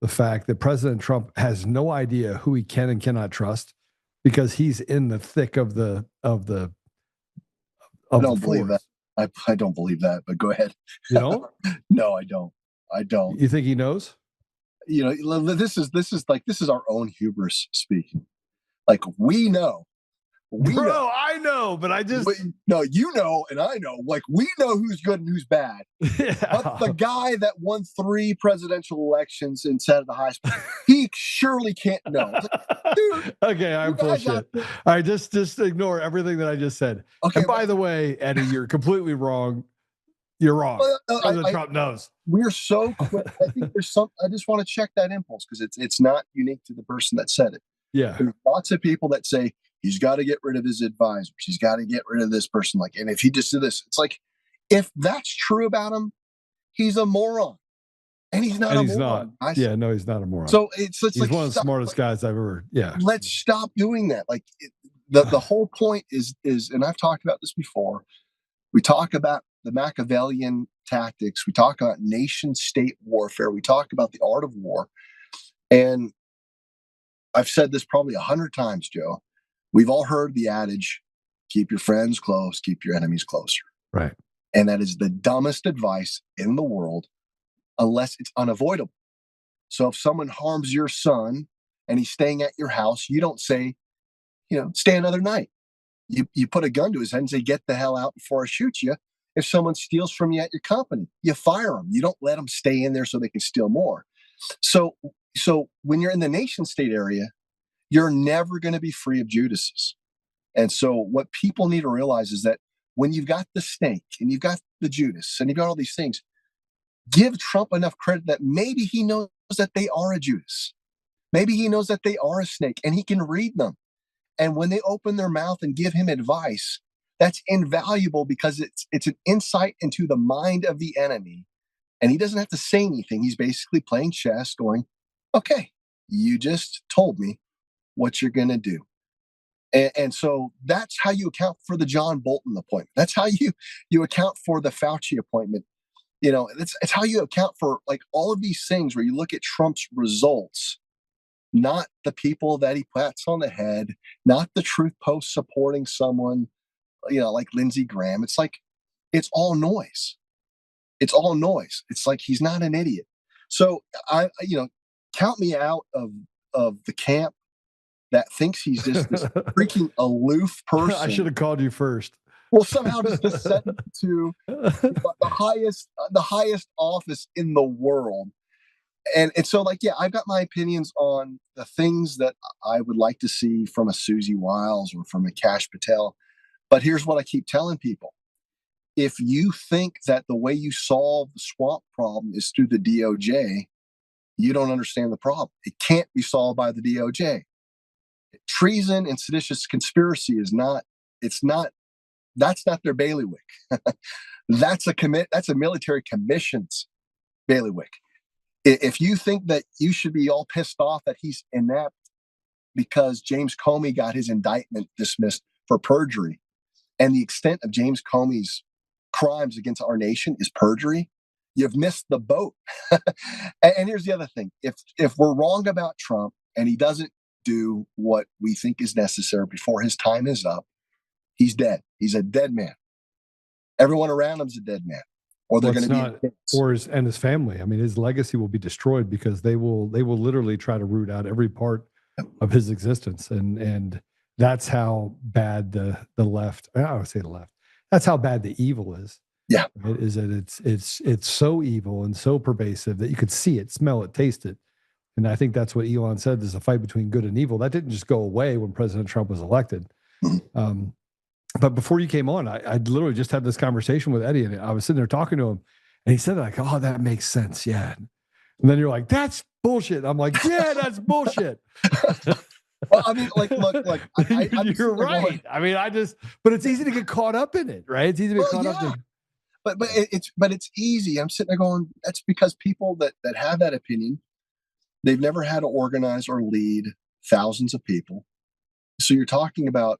[SPEAKER 2] the fact that President Trump has no idea who he can and cannot trust because he's in the thick of the
[SPEAKER 4] I don't believe that. I don't believe that, but go ahead.
[SPEAKER 2] You don't?
[SPEAKER 4] No, I don't. I don't.
[SPEAKER 2] You think he knows?
[SPEAKER 4] This is our own hubris speaking. Like we know.
[SPEAKER 2] I know, but I just
[SPEAKER 4] no, you know, and I know. Like we know who's good and who's bad.
[SPEAKER 2] Yeah.
[SPEAKER 4] But the guy that won 3 presidential elections and sat at the highest, he surely can't know. Dude,
[SPEAKER 2] okay, I'm full of shit. All right, just ignore everything that I just said. Okay. And by the way, Eddie, you're completely wrong. You're wrong. President Trump knows.
[SPEAKER 4] We're so quick. I think there's some. I just want to check that impulse because it's not unique to the person that said it.
[SPEAKER 2] Yeah,
[SPEAKER 4] there's lots of people that say he's got to get rid of his advisors. He's got to get rid of this person. Like, and if he just did this, it's like, if that's true about him, he's a moron. And he's not a moron.
[SPEAKER 2] Yeah, no, he's not a moron.
[SPEAKER 4] So it's
[SPEAKER 2] he's
[SPEAKER 4] like
[SPEAKER 2] one of the smartest guys I've ever. Yeah.
[SPEAKER 4] Let's stop doing that. Like the whole point is, and I've talked about this before. We talk about the Machiavellian tactics. We talk about nation-state warfare. We talk about the art of war. And I've said this probably 100 times, Joe. We've all heard the adage, keep your friends close, keep your enemies closer.
[SPEAKER 2] Right.
[SPEAKER 4] And that is the dumbest advice in the world, unless it's unavoidable. So if someone harms your son and he's staying at your house, you don't say, stay another night. You put a gun to his head and say, get the hell out before I shoot you. If someone steals from you at your company, you fire them. You don't let them stay in there so they can steal more. So when you're in the nation state area, you're never going to be free of Judases. And so what people need to realize is that when you've got the snake and you've got the Judas and you've got all these things, give Trump enough credit that maybe he knows that they are a Judas. Maybe he knows that they are a snake and he can read them. And when they open their mouth and give him advice, that's invaluable because it's an insight into the mind of the enemy. And he doesn't have to say anything. He's basically playing chess going, okay, you just told me what you're going to do. And so that's how you account for the John Bolton appointment. That's how you account for the Fauci appointment. It's how you account for like all of these things where you look at Trump's results, not the people that he pats on the head, not the truth post supporting someone, like Lindsey Graham. It's like, it's all noise. It's all noise. It's like, he's not an idiot. So count me out of the camp that thinks he's just this freaking aloof person.
[SPEAKER 2] I should have called you first.
[SPEAKER 4] Well, somehow just descend to the highest office in the world. And so I've got my opinions on the things that I would like to see from a Susie Wiles or from a Kash Patel. But here's what I keep telling people. If you think that the way you solve the swamp problem is through the DOJ, you don't understand the problem. It can't be solved by the DOJ. Treason and seditious conspiracy that's not their bailiwick. That's a military commission's bailiwick. If you think that you should be all pissed off that he's inept because James Comey got his indictment dismissed for perjury, and the extent of James Comey's crimes against our nation is perjury, you've missed the boat. And here's the other thing. If we're wrong about Trump and he doesn't do what we think is necessary before his time is up, he's dead. He's a dead man. Everyone around him's a dead man. Or they're going to be
[SPEAKER 2] and his family. I mean, his legacy will be destroyed because they will literally try to root out every part of his existence. And that's how bad the left, I would say the left, that's how bad the evil is.
[SPEAKER 4] Yeah.
[SPEAKER 2] Right? Is that it's so evil and so pervasive that you could see it, smell it, taste it. And I think that's what Elon said. There's a fight between good and evil. That didn't just go away when President Trump was elected. But before you came on, I literally just had this conversation with Eddie, and I was sitting there talking to him, and he said, like, oh, that makes sense. Yeah. And then you're like, that's bullshit. I'm like, yeah, that's bullshit.
[SPEAKER 4] Well, I mean, like, look,
[SPEAKER 2] You're right.
[SPEAKER 4] Going,
[SPEAKER 2] I mean, but it's easy to get caught up in it, right? It's easy to get caught up in.
[SPEAKER 4] But it's easy. I'm sitting there going, that's because people that have that opinion, they've never had to organize or lead thousands of people. So you're talking about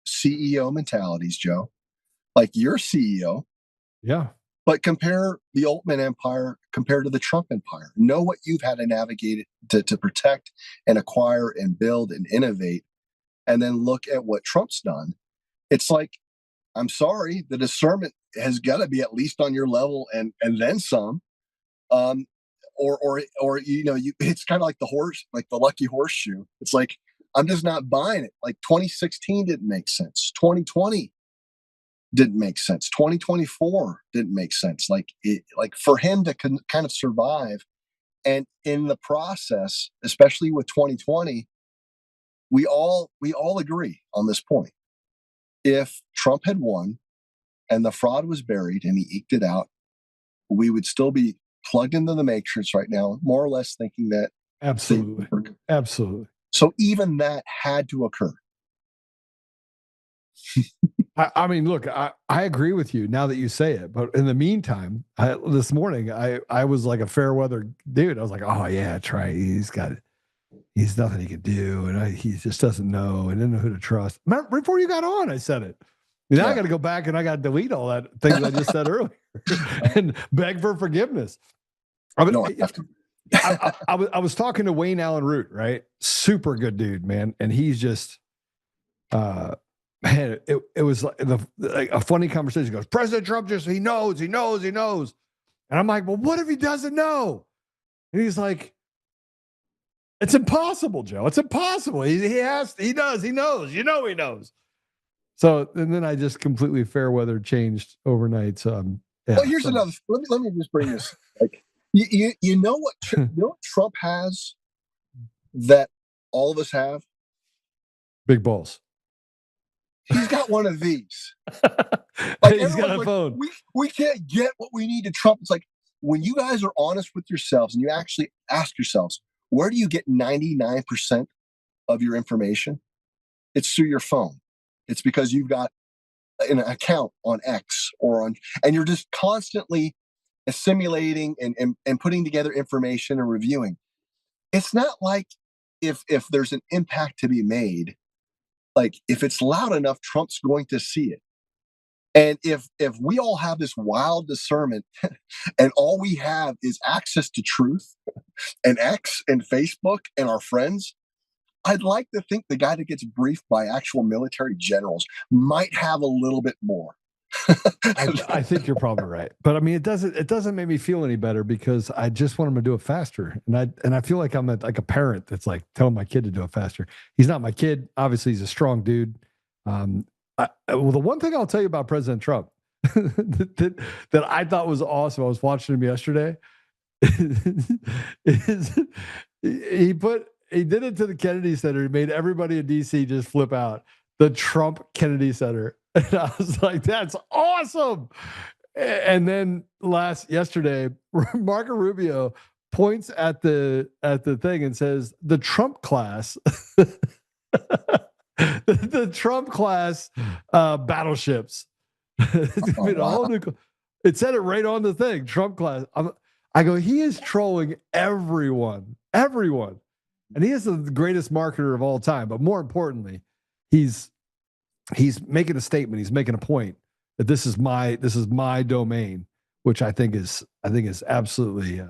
[SPEAKER 4] CEO mentalities, Joe. Like you're CEO.
[SPEAKER 2] Yeah.
[SPEAKER 4] But compare the Oltmann empire compared to the Trump empire. Know what you've had to navigate to protect and acquire and build and innovate. And then look at what Trump's done. It's like, I'm sorry, the discernment has got to be at least on your level and then some. Or it's kind of like the horse, like the lucky horseshoe. It's like, I'm just not buying it. Like 2016 didn't make sense. 2020 didn't make sense. 2024 didn't make sense. Like for him to kind of survive, and in the process, especially with 2020, we all agree on this point. If Trump had won and the fraud was buried and he eked it out, we would still be plugged into the matrix right now, more or less thinking that.
[SPEAKER 2] Absolutely.
[SPEAKER 4] So even that had to occur.
[SPEAKER 2] I mean, look, I agree with you now that you say it, but in the meantime, this morning, I was like a fair weather dude. I was like, oh yeah, that's right. He's nothing he can do. And he just doesn't know and didn't know who to trust. Remember, before you got on, I said it. Now I got to go back and I got to delete all that things I just said earlier and beg for forgiveness. I was talking to Wayne Allen Root, right? Super good dude, man. And he's just, man, it was like a funny conversation. He goes, President Trump he knows. And I'm like, well, what if he doesn't know? And he's like, it's impossible, Joe. It's impossible. He knows. He knows. He knows. So, and then I just completely fair weather changed overnight. So,
[SPEAKER 4] well, here's another. Let me just bring this. Like, you know what Trump has that all of us have?
[SPEAKER 2] Big balls.
[SPEAKER 4] He's got one of these.
[SPEAKER 2] Like he's got a phone.
[SPEAKER 4] We can't get what we need to Trump. It's like when you guys are honest with yourselves and you actually ask yourselves, where do you get 99% of your information? It's through your phone. It's because you've got an account on X and you're just constantly assimilating and putting together information and reviewing. It's not like if there's an impact to be made, like if it's loud enough, Trump's going to see it. And if we all have this wild discernment and all we have is access to truth and X and Facebook and our friends, I'd like to think the guy that gets briefed by actual military generals might have a little bit more.
[SPEAKER 2] I think you're probably right, but I mean, it doesn't make me feel any better because I just want him to do it faster, and I feel like I'm like a parent that's like telling my kid to do it faster. He's not my kid, obviously. He's a strong dude. Well, the one thing I'll tell you about President Trump that I thought was awesome, I was watching him yesterday, is he did it to the Kennedy Center. He made everybody in DC just flip out. The Trump Kennedy Center. And I was like, that's awesome. And then yesterday, Marco Rubio points at the thing and says, the Trump class, the Trump class battleships. It said it right on the thing, Trump class. I go, he is trolling everyone. And he is the greatest marketer of all time. But more importantly, he's making a statement. He's making a point that this is my domain, which I think is absolutely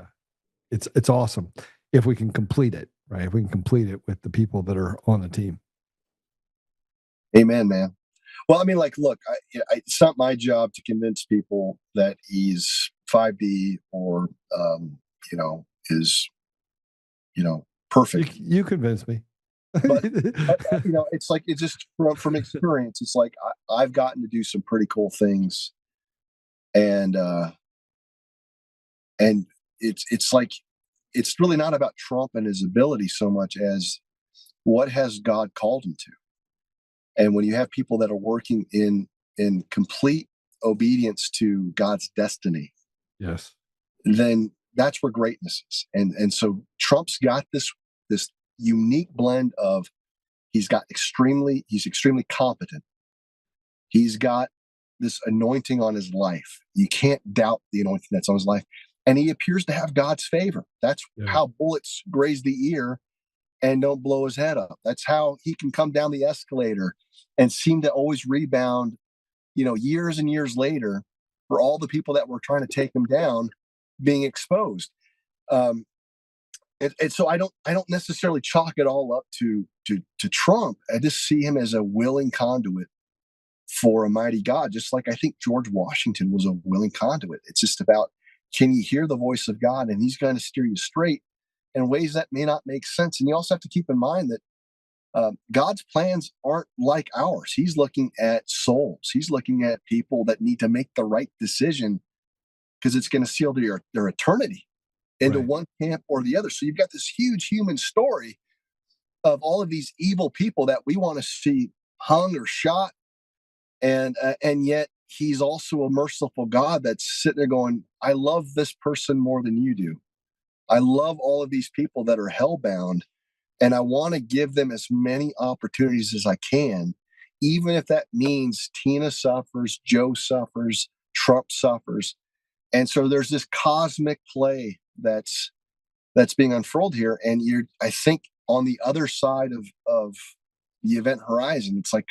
[SPEAKER 2] it's awesome if we can complete it, right? If we can complete it with the people that are on the team.
[SPEAKER 4] Amen, man. Well, I mean, like, look, it's not my job to convince people that he's 5D or is perfect.
[SPEAKER 2] You convince me.
[SPEAKER 4] But it's like, it's just from experience. It's like I've gotten to do some pretty cool things, and it's like it's really not about Trump and his ability so much as what has God called him to. And when you have people that are working in complete obedience to God's destiny,
[SPEAKER 2] yes,
[SPEAKER 4] then that's where greatness is. And so Trump's got this unique blend of He's extremely competent. He's got this anointing on his life. You can't doubt the anointing that's on his life. And he appears to have God's favor. That's how bullets graze the ear and don't blow his head up. That's how he can come down the escalator and seem to always rebound, years and years later, for all the people that were trying to take him down being exposed. And so I don't necessarily chalk it all up to Trump. I just see him as a willing conduit for a mighty God, just like I think George Washington was a willing conduit. It's just about, can you hear the voice of God? And he's going to steer you straight in ways that may not make sense. And you also have to keep in mind that God's plans aren't like ours. He's looking at souls. He's looking at people that need to make the right decision, because it's going to seal their eternity into one camp or the other. So you've got this huge human story of all of these evil people that we want to see hung or shot. And yet he's also a merciful God that's sitting there going, I love this person more than you do. I love all of these people that are hellbound, and I want to give them as many opportunities as I can, even if that means Tina suffers, Joe suffers, Trump suffers. And so there's this cosmic play that's being unfurled here. And I think on the other side of the event horizon, it's like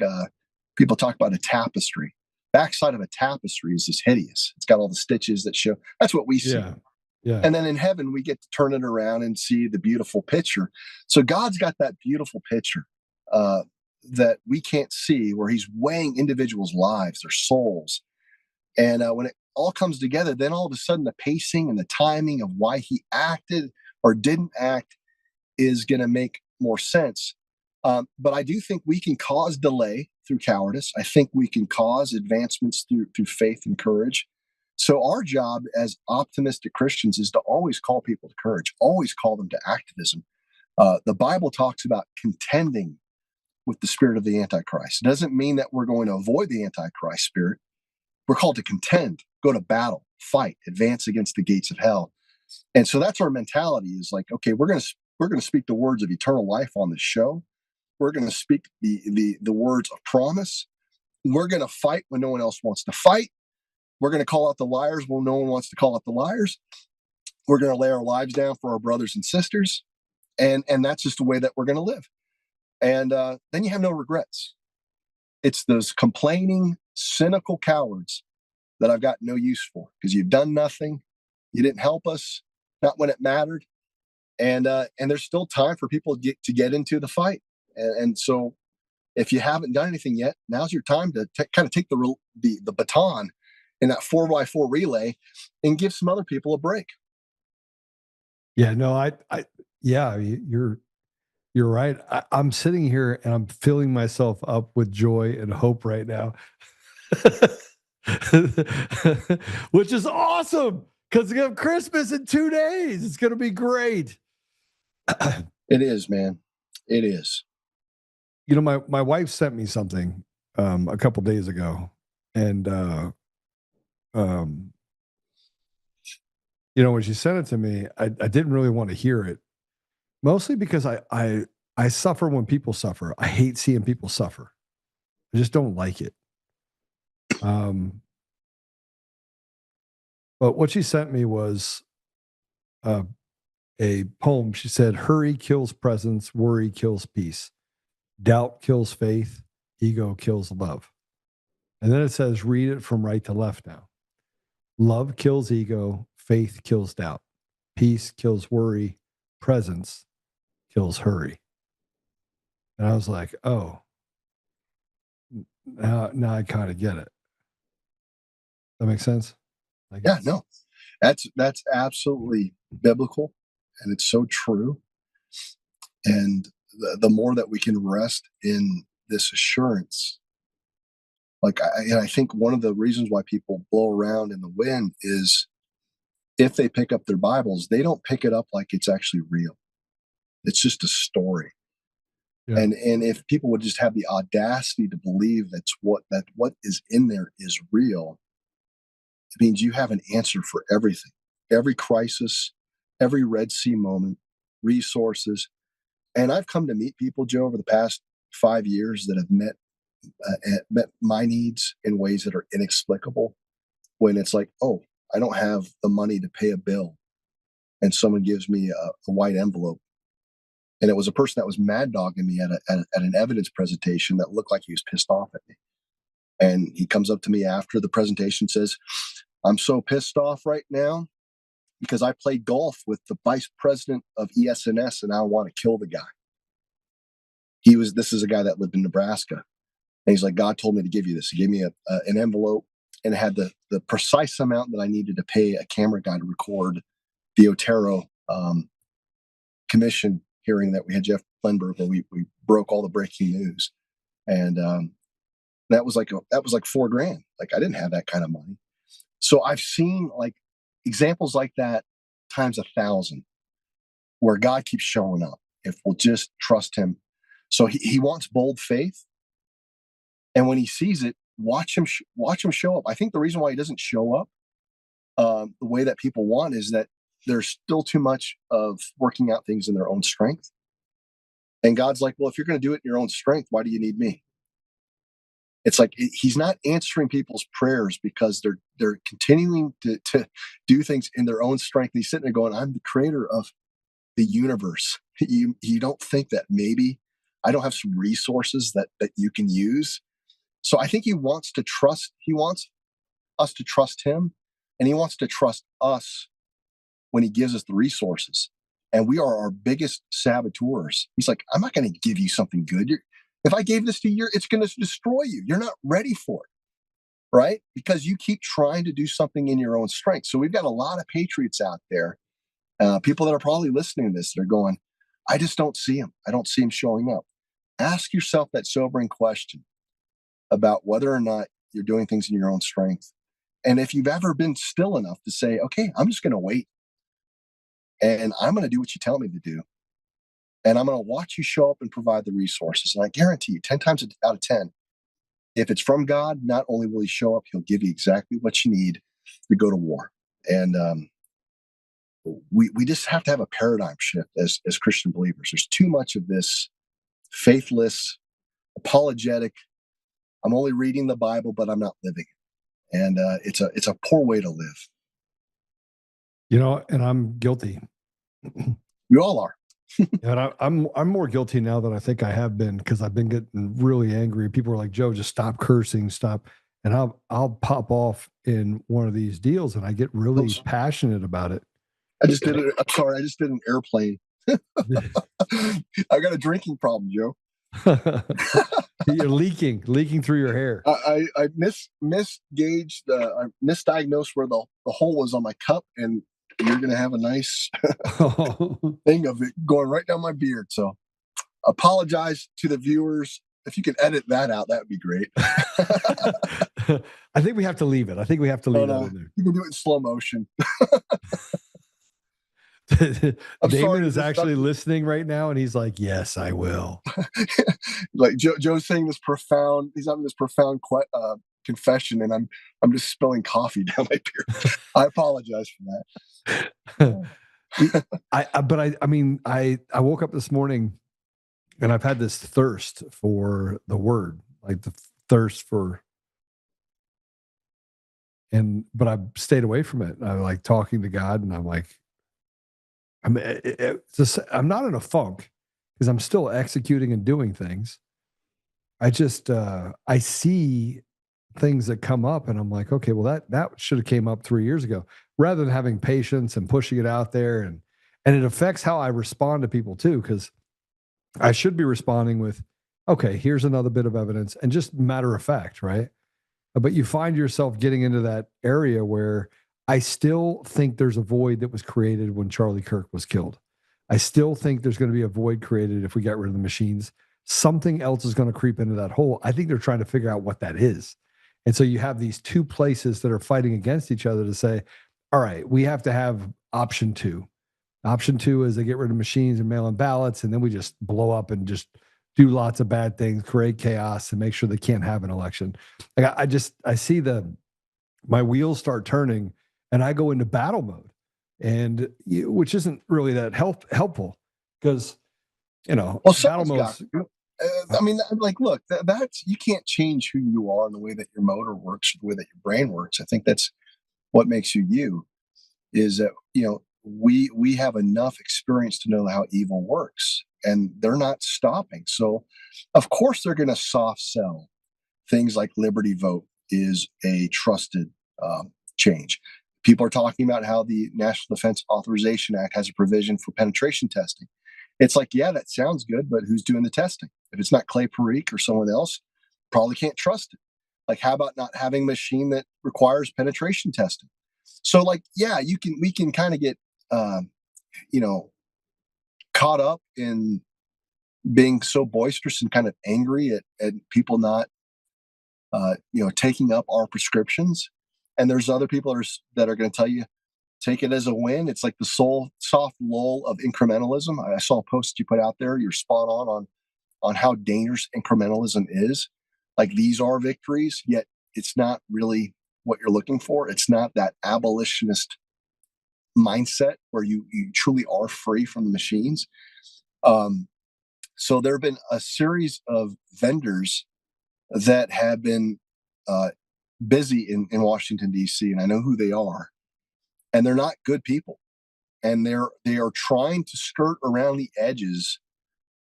[SPEAKER 4] people talk about a tapestry. Backside of a tapestry is just hideous. It's got all the stitches that show. That's what we see.
[SPEAKER 2] Yeah.
[SPEAKER 4] And then in heaven, we get to turn it around and see the beautiful picture. So God's got that beautiful picture that we can't see, where he's weighing individuals' lives, their souls. And when it all comes together, then all of a sudden the pacing and the timing of why he acted or didn't act is going to make more sense. But I do think we can cause delay through cowardice. I think we can cause advancements through faith and courage. So our job as optimistic Christians is to always call people to courage, always call them to activism. The Bible talks about contending with the spirit of the Antichrist. It doesn't mean that we're going to avoid the Antichrist spirit. We're called to contend, go to battle, fight, advance against the gates of hell. And so that's our mentality, is like, okay, we're going to speak the words of eternal life on this show. We're going to speak the words of promise. We're going to fight when no one else wants to fight. We're going to call out the liars when no one wants to call out the liars. We're going to lay our lives down for our brothers and sisters. And that's just the way that we're going to live. And then you have no regrets. It's those complaining, cynical cowards that I've got no use for, because you've done nothing. You didn't help us, not when it mattered. And there's still time for people to get into the fight. And so if you haven't done anything yet, now's your time to kind of take the baton in that 4x4 relay and give some other people a break.
[SPEAKER 2] Yeah, no, you're right. I'm sitting here and I'm filling myself up with joy and hope right now, which is awesome, because we have Christmas in 2 days. It's going to be great.
[SPEAKER 4] It is, man. It is.
[SPEAKER 2] My wife sent me something a couple days ago, and when she sent it to me, I didn't really want to hear it, mostly because I suffer when people suffer. I hate seeing people suffer. I just don't like it. But what she sent me was a poem. She said, "Hurry kills presence, worry kills peace. Doubt kills faith, ego kills love." And then it says, read it from right to left now. Love kills ego, faith kills doubt, peace kills worry, presence kills hurry. And I was like, oh, now I kind of get it. That makes sense?
[SPEAKER 4] Yeah, no, that's absolutely biblical, and it's so true. And the more that we can rest in this assurance, like I think one of the reasons why people blow around in the wind is, if they pick up their Bibles, they don't pick it up like it's actually real. It's just a story. Yeah. And if people would just have the audacity to believe that what is in there is real, it means you have an answer for everything, every crisis, every Red Sea moment, resources. And I've come to meet people, Joe, over the past 5 years that have met my needs in ways that are inexplicable. When it's like, oh, I don't have the money to pay a bill, and someone gives me a white envelope, and it was a person that was mad dogging me at an evidence presentation that looked like he was pissed off at me. And he comes up to me after the presentation, says, "I'm so pissed off right now because I played golf with the vice president of ES&S, and I want to kill the guy." This is a guy that lived in Nebraska. And he's like, "God told me to give you this." He gave me an envelope, and it had the precise amount that I needed to pay a camera guy to record the Otero commission hearing that we had Jeff Blenberg, where we broke all the breaking news. And that was like $4,000. Like, I didn't have that kind of money. So I've seen like examples like that times 1,000, where God keeps showing up if we'll just trust him. So he wants bold faith. And when he sees it, watch him show up. I think the reason why he doesn't show up the way that people want is that there's still too much of working out things in their own strength. And God's like, well, if you're going to do it in your own strength, why do you need me? It's like he's not answering people's prayers because they're continuing to do things in their own strength. And he's sitting there going, I'm the creator of the universe. You don't think that maybe I don't have some resources that you can use? So I think he wants us to trust him, and he wants to trust us when he gives us the resources. And we are our biggest saboteurs. He's like, I'm not going to give you something good. If I gave this to you, it's going to destroy you. You're not ready for it, right? Because you keep trying to do something in your own strength. So we've got a lot of patriots out there, people that are probably listening to this. They're going, I just don't see him. I don't see him showing up. Ask yourself that sobering question about whether or not you're doing things in your own strength. And if you've ever been still enough to say, okay, I'm just going to wait, and I'm going to do what you tell me to do. And I'm going to watch you show up and provide the resources. And I guarantee you 10 times out of 10, if it's from God, not only will he show up, he'll give you exactly what you need to go to war. And we just have to have a paradigm shift as Christian believers. There's too much of this faithless, apologetic, I'm only reading the Bible, but I'm not living it. And it's a poor way to live.
[SPEAKER 2] And I'm guilty.
[SPEAKER 4] We all are.
[SPEAKER 2] And I'm more guilty now than I think I have been, because I've been getting really angry. People are like, Joe, just stop cursing, stop. And I'll pop off in one of these deals, and I get really passionate about it.
[SPEAKER 4] I'm sorry, I just did an airplane. I got a drinking problem, Joe.
[SPEAKER 2] You're leaking through your hair.
[SPEAKER 4] I misgauged, I misdiagnosed where the hole was on my cup, and you're going to have a nice thing of it going right down my beard. So apologize to the viewers. If you can edit that out, that would be great.
[SPEAKER 2] I think we have to leave it. I think we have to leave that in there.
[SPEAKER 4] You can do it in slow motion.
[SPEAKER 2] Damon is actually listening right now, and he's like, yes, I will.
[SPEAKER 4] Like Joe's saying this profound, he's having this profound confession, and I'm just spilling coffee down my beard. I apologize for that.
[SPEAKER 2] I woke up this morning, and I've had this thirst for the word, like the thirst for, but I've stayed away from it. I like talking to God, and I'm like, I'm not in a funk because I'm still executing and doing things. I just, I see things that come up, and I'm like, okay, well that should have came up 3 years ago, rather than having patience and pushing it out there. And it affects how I respond to people too, because I should be responding with, okay, here's another bit of evidence, and just matter of fact, right? But you find yourself getting into that area where I still think there's a void that was created when Charlie Kirk was killed. I still think there's going to be a void created if we get rid of the machines. Something else is going to creep into that hole. I think they're trying to figure out what that is. And so you have these two places that are fighting against each other to say, all right, we have to have option 2. Option 2 is they get rid of machines and mail-in ballots, and then we just blow up and just do lots of bad things, create chaos, and make sure they can't have an election. Like I see my wheels start turning, and I go into battle mode, and which isn't really that helpful, because battle mode.
[SPEAKER 4] I mean, like, look, that's you can't change who you are and the way that your motor works, the way that your brain works. I think that's what makes you you. Is that we have enough experience to know how evil works, and they're not stopping. So, of course, they're going to soft sell things like Liberty Vote is a trusted change. People are talking about how the National Defense Authorization Act has a provision for penetration testing. It's like, yeah, that sounds good, but who's doing the testing? If it's not Clay Parikh or someone else, probably can't trust it. Like, how about not having a machine that requires penetration testing? So, like, yeah, we can kind of get, caught up in being so boisterous and kind of angry at people not, taking up our prescriptions. And there's other people that are going to tell you, take it as a win. It's like the soft lull of incrementalism. I saw a post you put out there. You're spot on how dangerous incrementalism is. Like, these are victories, yet it's not really what you're looking for. It's not that abolitionist mindset where you truly are free from the machines. So there have been a series of vendors that have been busy in Washington, D.C., and I know who they are. And they're not good people. And they are trying to skirt around the edges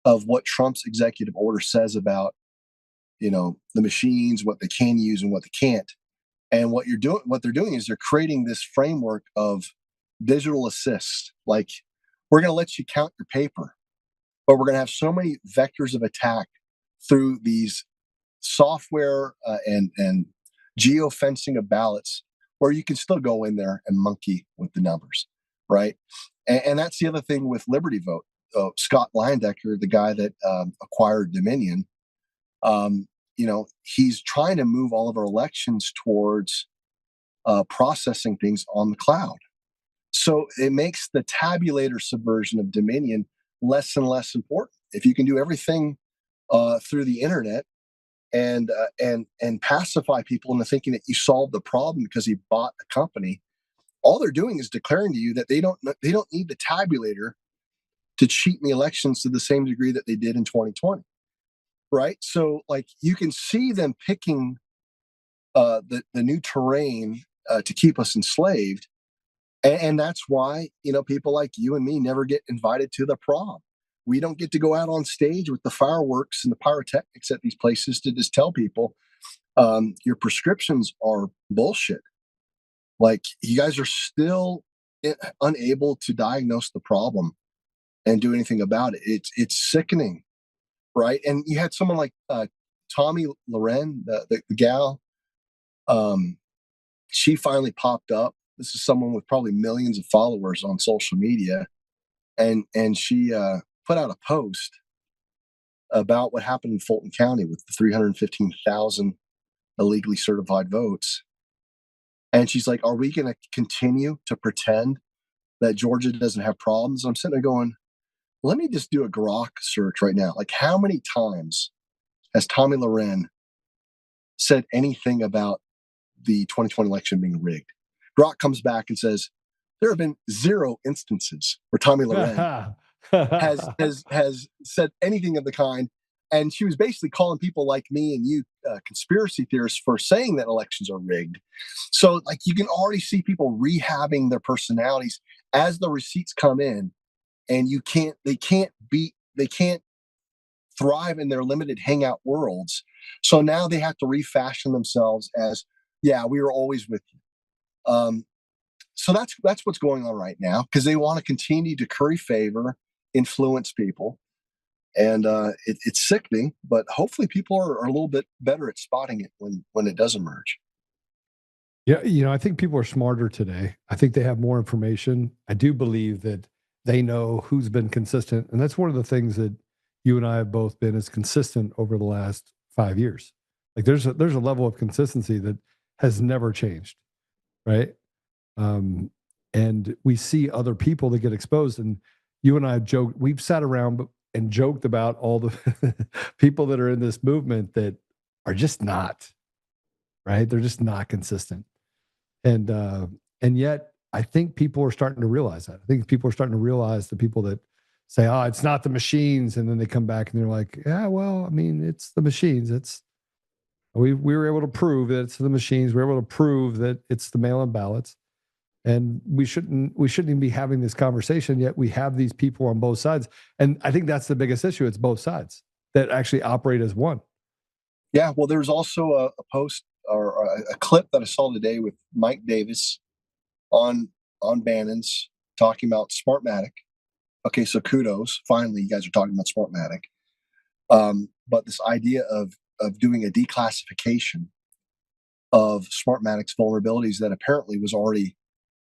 [SPEAKER 4] of what Trump's executive order says about, the machines, what they can use and what they can't. And what they're doing is they're creating this framework of digital assist. Like, we're going to let you count your paper, but we're going to have so many vectors of attack through these software and geofencing of ballots, where you can still go in there and monkey with the numbers, right? And that's the other thing with Liberty Vote. Scott Leyendecker, the guy that acquired Dominion, he's trying to move all of our elections towards processing things on the cloud. So it makes the tabulator subversion of Dominion less and less important. If you can do everything through the internet and pacify people into thinking that you solved the problem because he bought a company, all they're doing is declaring to you that they don't need the tabulator to cheat in the elections to the same degree that they did in 2020, right? So, like, you can see them picking the new terrain to keep us enslaved, and that's why people like you and me never get invited to the prom. We don't get to go out on stage with the fireworks and the pyrotechnics at these places to just tell people your prescriptions are bullshit. Like, you guys are still unable to diagnose the problem and do anything about it. It's sickening, right? And you had someone like Tomi Lahren, the gal. She finally popped up. This is someone with probably millions of followers on social media, and she put out a post about what happened in Fulton County with the 315,000 illegally certified votes. And she's like, are we going to continue to pretend that Georgia doesn't have problems? I'm sitting there going, let me just do a Grok search right now. Like, how many times has Tomi Lahren said anything about the 2020 election being rigged? Grok comes back and says, there have been 0 instances where Tomi Lahren has said anything of the kind. And she was basically calling people like me and you conspiracy theorists for saying that elections are rigged. So, like, you can already see people rehabbing their personalities as the receipts come in, and they can't thrive in their limited hangout worlds. So now they have to refashion themselves as, yeah, we were always with you. So that's what's going on right now, because they want to continue to curry favor, influence people. And it's sickening, but hopefully people are a little bit better at spotting it when it does emerge.
[SPEAKER 2] Yeah, I think people are smarter today. I think they have more information. I do believe that they know who's been consistent. And that's one of the things that you and I have both been as consistent over the last 5 years. Like, there's a level of consistency that has never changed, right? And we see other people that get exposed. And you and I have joked, we've sat around and joked about all the people that are in this movement that are just not, right? They're just not consistent. And yet I think people are starting to realize that. I think people are starting to realize the people that say, oh, it's not the machines. And then they come back and they're like, yeah, well, I mean, it's the machines. We were able to prove that it's the machines. We were able to prove that it's the mail-in ballots. And we shouldn't even be having this conversation, yet we have these people on both sides. And I think that's the biggest issue. It's both sides that actually operate as one.
[SPEAKER 4] Yeah, well, there's also a post or a clip that I saw today with Mike Davis on Bannon's talking about Smartmatic. Okay, so kudos. Finally, you guys are talking about Smartmatic. But this idea of doing a declassification of Smartmatic's vulnerabilities that apparently was already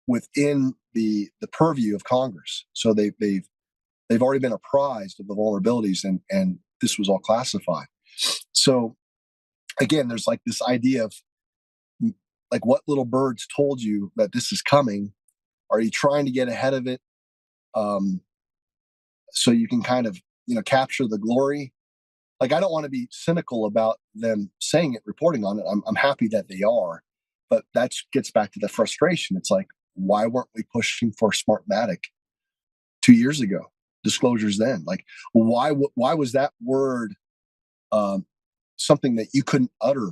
[SPEAKER 4] within the purview of Congress. So they've already been apprised of the vulnerabilities, and this was all classified. So again, there's like this idea of like, what little birds told you that this is coming? Are you trying to get ahead of it so you can kind of capture the glory? Like, I don't want to be cynical about them saying it, reporting on it. I'm happy that they are, but that gets back to the frustration. It's like, why weren't we pushing for Smartmatic 2 years ago? Disclosures then, like, why was that word something that you couldn't utter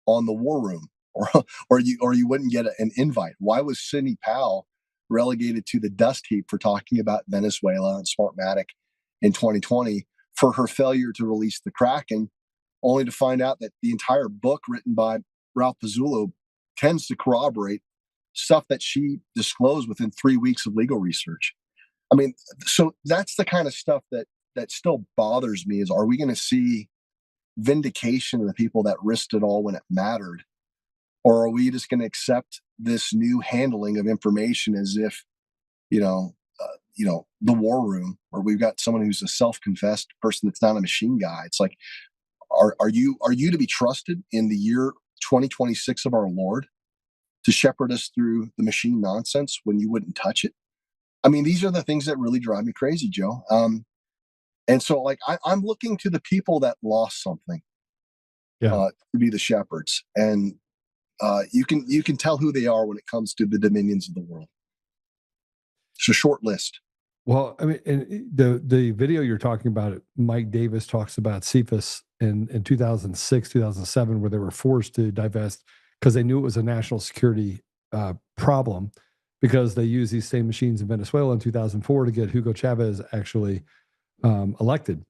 [SPEAKER 4] on the War Room, or you wouldn't get an invite? Why was Sidney Powell relegated to the dust heap for talking about Venezuela and Smartmatic in 2020 for her failure to release the Kraken, only to find out that the entire book written by Ralph Pizzullo tends to corroborate stuff that she disclosed within 3 weeks of legal research? I mean, so that's the kind of stuff that still bothers me. Is, are we going to see vindication of the people that risked it all when it mattered? Or are we just going to accept this new handling of information as if, the War Room, or we've got someone who's a self-confessed person that's not a machine guy? It's like, are you to be trusted in the year 2026 of our Lord to shepherd us through the machine nonsense when you wouldn't touch it? I mean, these are the things that really drive me crazy, Joe. And so, like, I'm looking to the people that lost something to be the shepherds, and you can tell who they are when it comes to the dominions of the world. It's a short list.
[SPEAKER 2] Well, I mean, and the video you're talking about, Mike Davis talks about CFIUS in 2006, 2007, where they were forced to divest because they knew it was a national security problem, because they used these same machines in Venezuela in 2004 to get Hugo Chavez actually elected.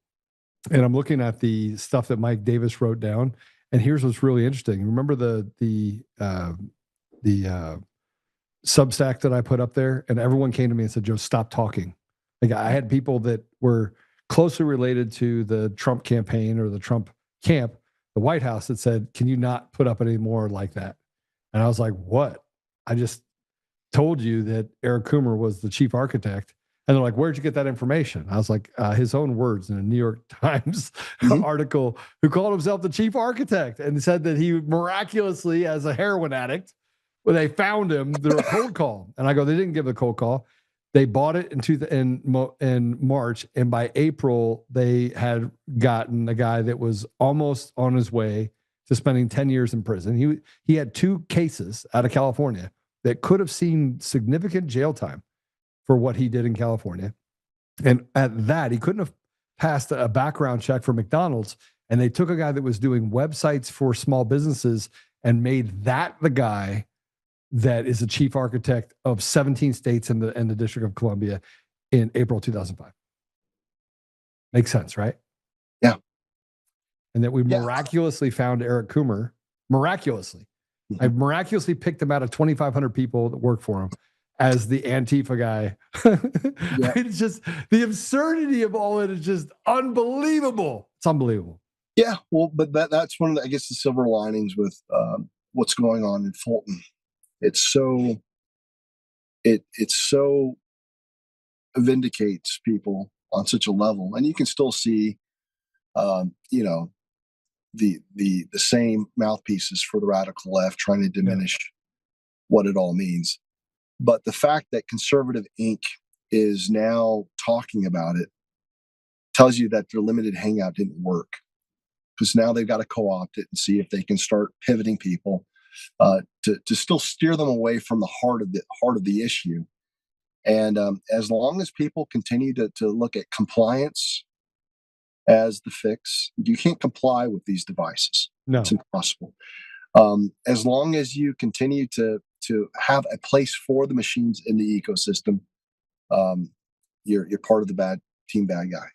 [SPEAKER 2] And I'm looking at the stuff that Mike Davis wrote down, and here's what's really interesting. Remember the Substack that I put up there, and everyone came to me and said, "Joe, stop talking." Like, I had people that were closely related to the Trump campaign or the Trump camp, the White House, that said, "Can you not put up any more like that?" And I was like, "What? I just told you that Eric Coomer was the chief architect." And they're like, "Where'd you get that information?" I was like, his own words in a New York Times article, who called himself the chief architect and said that he miraculously, as a heroin addict, when they found him, there was a cold call. And I go, they didn't give a cold call. They bought it in March. And by April, they had gotten a guy that was almost on his way to spending 10 years in prison. He had 2 cases out of California that could have seen significant jail time for what he did in California. And at that, he couldn't have passed a background check for McDonald's. And they took a guy that was doing websites for small businesses and made that the guy that is the chief architect of 17 states in the District of Columbia in April 2005. Makes sense, right?
[SPEAKER 4] Yeah.
[SPEAKER 2] And that we miraculously found Eric Coomer. Miraculously. I miraculously picked him out of 2,500 people that work for him as the Antifa guy. It's just, the absurdity of all it is just unbelievable. It's unbelievable.
[SPEAKER 4] Yeah, well, but that's one of the, I guess, the silver linings with what's going on in Fulton. It's so vindicates people on such a level, and you can still see, the same mouthpieces for the radical left trying to diminish what it all means. But the fact that Conservative Inc. is now talking about it tells you that their limited hangout didn't work, because now they've got to co-opt it and see if they can start pivoting people to still steer them away from the heart of the issue. And as long as people continue to look at compliance as the fix, you can't comply with these devices.
[SPEAKER 2] No.
[SPEAKER 4] It's impossible. As long as you continue to have a place for the machines in the ecosystem, you're part of the bad guy.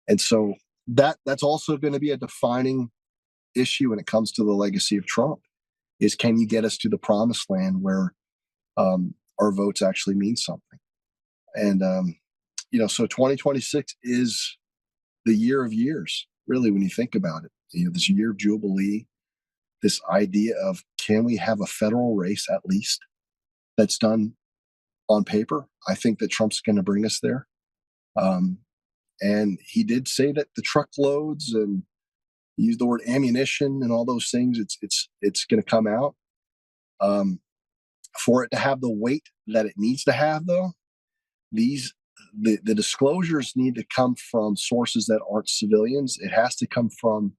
[SPEAKER 4] And so that's also going to be a defining issue when it comes to the legacy of Trump. Is can you get us to the promised land where our votes actually mean something? And so 2026 is the year of years, really, when you think about it. This year of Jubilee, this idea of can we have a federal race at least that's done on paper? I think that Trump's going to bring us there. And he did say that the truckloads and use the word ammunition and all those things, it's going to come out. For it to have the weight that it needs to have, though, the disclosures need to come from sources that aren't civilians. It has to come from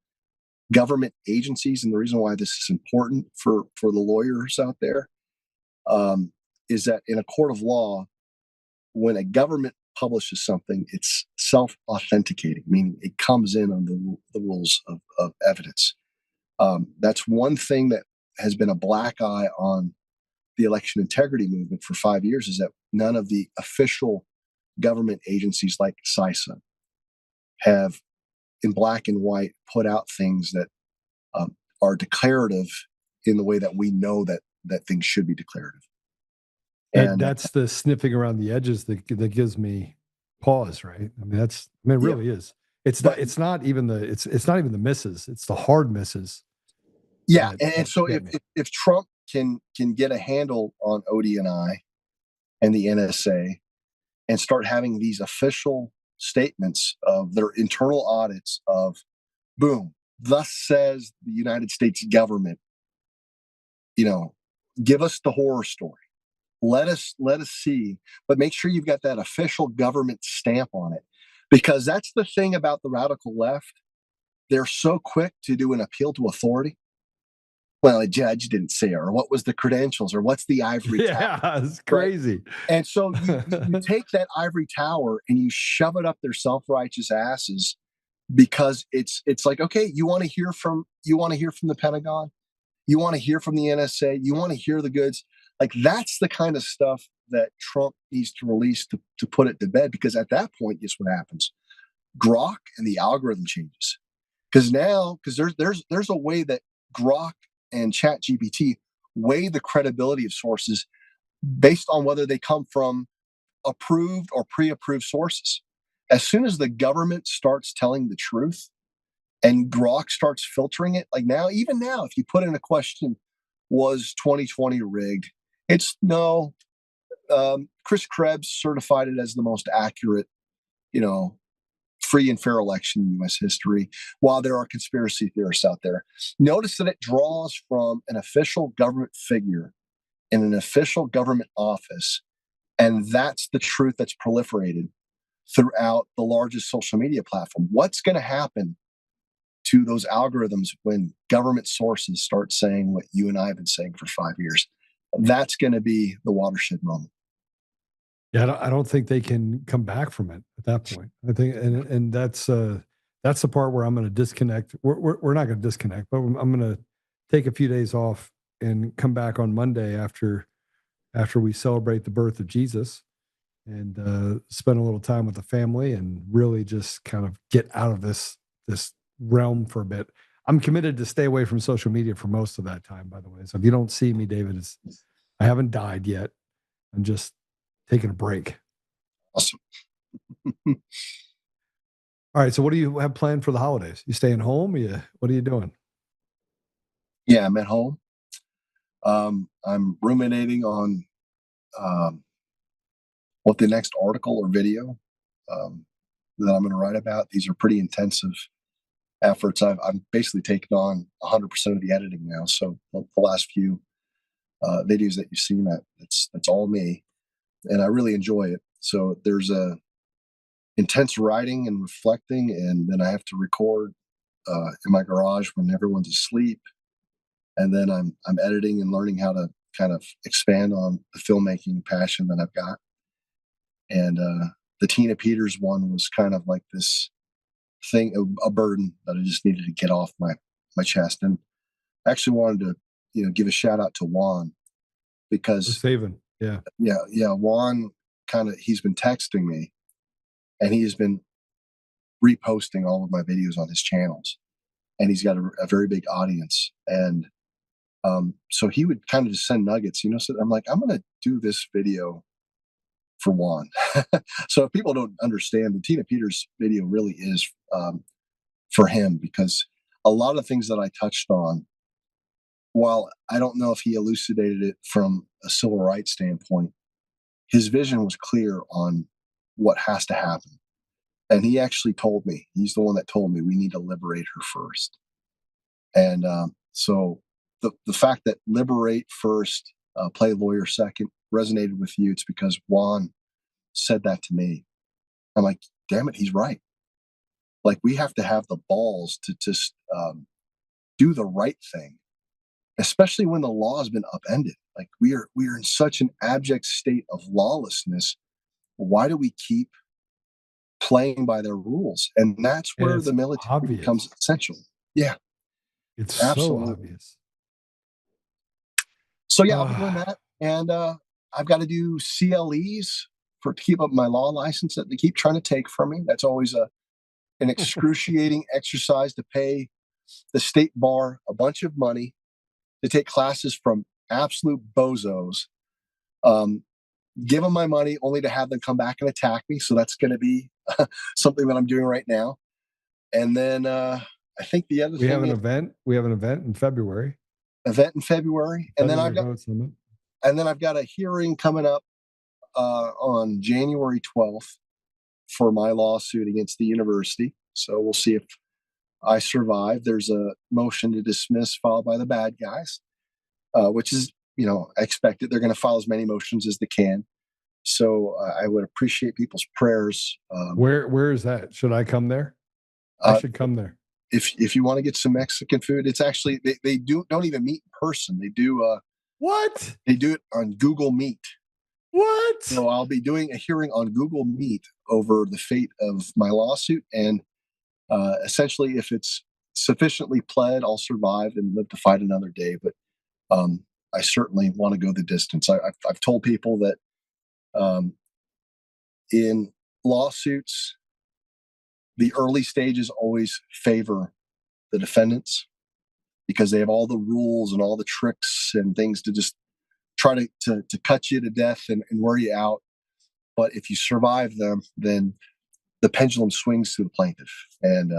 [SPEAKER 4] government agencies. And the reason why this is important for the lawyers out there is that in a court of law, when a government publishes something, it's self-authenticating, meaning it comes in on the rules of evidence. That's one thing that has been a black eye on the election integrity movement for 5 years, is that none of the official government agencies like CISA have, in black and white, put out things that are declarative in the way that we know that things should be declarative.
[SPEAKER 2] And that's the sniffing around the edges that gives me pause, right? I mean, it really is. It's not even the misses. It's the hard misses.
[SPEAKER 4] Yeah. And so if Trump can get a handle on ODNI and the NSA and start having these official statements of their internal audits of, boom, thus says the United States government, give us the horror story. Let us see, but make sure you've got that official government stamp on it, because that's the thing about the radical left. They're so quick to do an appeal to authority. Well, a judge didn't say, or what was the credentials, or what's the ivory tower?
[SPEAKER 2] Yeah, it's crazy.
[SPEAKER 4] Right? And so you take that ivory tower and you shove it up their self-righteous asses, because it's like, okay, you want to hear from the Pentagon, you want to hear from the NSA, you want to hear the goods. Like, that's the kind of stuff that Trump needs to release to put it to bed, because at that point, guess what happens? Grok and the algorithm changes. Because there's a way that Grok and ChatGPT weigh the credibility of sources based on whether they come from approved or pre-approved sources. As soon as the government starts telling the truth and Grok starts filtering it, like even now, if you put in a question, was 2020 rigged? It's no. Chris Krebs certified it as the most accurate, free and fair election in U.S. history, while there are conspiracy theorists out there. Notice that it draws from an official government figure in an official government office, and that's the truth that's proliferated throughout the largest social media platform. What's going to happen to those algorithms when government sources start saying what you and I have been saying for 5 years? That's going to be the watershed moment.
[SPEAKER 2] Yeah, I don't think they can come back from it at that point. I think, and that's the part where I'm going to disconnect. We're not going to disconnect, but I'm going to take a few days off and come back on Monday after we celebrate the birth of Jesus, and spend a little time with the family and really just kind of get out of this realm for a bit. I'm committed to stay away from social media for most of that time, by the way. So if you don't see me, David, I haven't died yet. I'm just taking a break.
[SPEAKER 4] Awesome.
[SPEAKER 2] All right. So what do you have planned for the holidays? You staying home? What are you doing?
[SPEAKER 4] Yeah, I'm at home. I'm ruminating on what the next article or video that I'm going to write about. These are pretty intensive efforts. I've basically taken on 100% of the editing now. So the last few videos that you've seen, that's all me, and I really enjoy it. So there's a intense writing and reflecting, and then I have to record in my garage when everyone's asleep, and then I'm editing and learning how to kind of expand on the filmmaking passion that I've got. And the Tina Peters one was kind of like this thing, a burden that I just needed to get off my chest. And I actually wanted to, give a shout out to Juan, because
[SPEAKER 2] saving. Yeah.
[SPEAKER 4] Juan he's been texting me, and he has been reposting all of my videos on his channels, and he's got a very big audience. And so he would kind of just send nuggets, so I'm like, I'm going to do this video for Juan. So if people don't understand, the Tina Peters video really is for him, because a lot of things that I touched on, while I don't know if he elucidated it from a civil rights standpoint, his vision was clear on what has to happen. And he actually told me, he's the one that told me, we need to liberate her first. And so the fact that liberate first, play lawyer second resonated with you, it's because Juan said that to me. I'm like, damn it, he's right. Like, we have to have the balls to just do the right thing, especially when the law has been upended. Like, we are in such an abject state of lawlessness. Why do we keep playing by their rules? And that's where the military becomes essential. Yeah,
[SPEAKER 2] it's absolutely so obvious.
[SPEAKER 4] So yeah, I'll be doing that, and I've got to do CLEs to keep up my law license that they keep trying to take from me. That's always an excruciating exercise, to pay the state bar a bunch of money to take classes from absolute bozos. Give them my money only to have them come back and attack me. So that's going to be something that I'm doing right now. And then I think the other thing,
[SPEAKER 2] we have an event in February.
[SPEAKER 4] And then I've got a hearing coming up on January 12th for my lawsuit against the university. So we'll see if I survive. There's a motion to dismiss filed by the bad guys, which is, expected. They're going to file as many motions as they can. So I would appreciate people's prayers.
[SPEAKER 2] Where is that? Should I come there? I should come there.
[SPEAKER 4] If you want to get some Mexican food, it's actually, they don't even meet in person. They do
[SPEAKER 2] what?
[SPEAKER 4] They do it on Google Meet.
[SPEAKER 2] What?
[SPEAKER 4] So I'll be doing a hearing on Google Meet over the fate of my lawsuit. And essentially, if it's sufficiently pled, I'll survive and live to fight another day. But I certainly want to go the distance. I've told people that in lawsuits, the early stages always favor the defendants, because they have all the rules and all the tricks and things to just try to cut you to death and wear you out. But if you survive them, then the pendulum swings to the plaintiff. And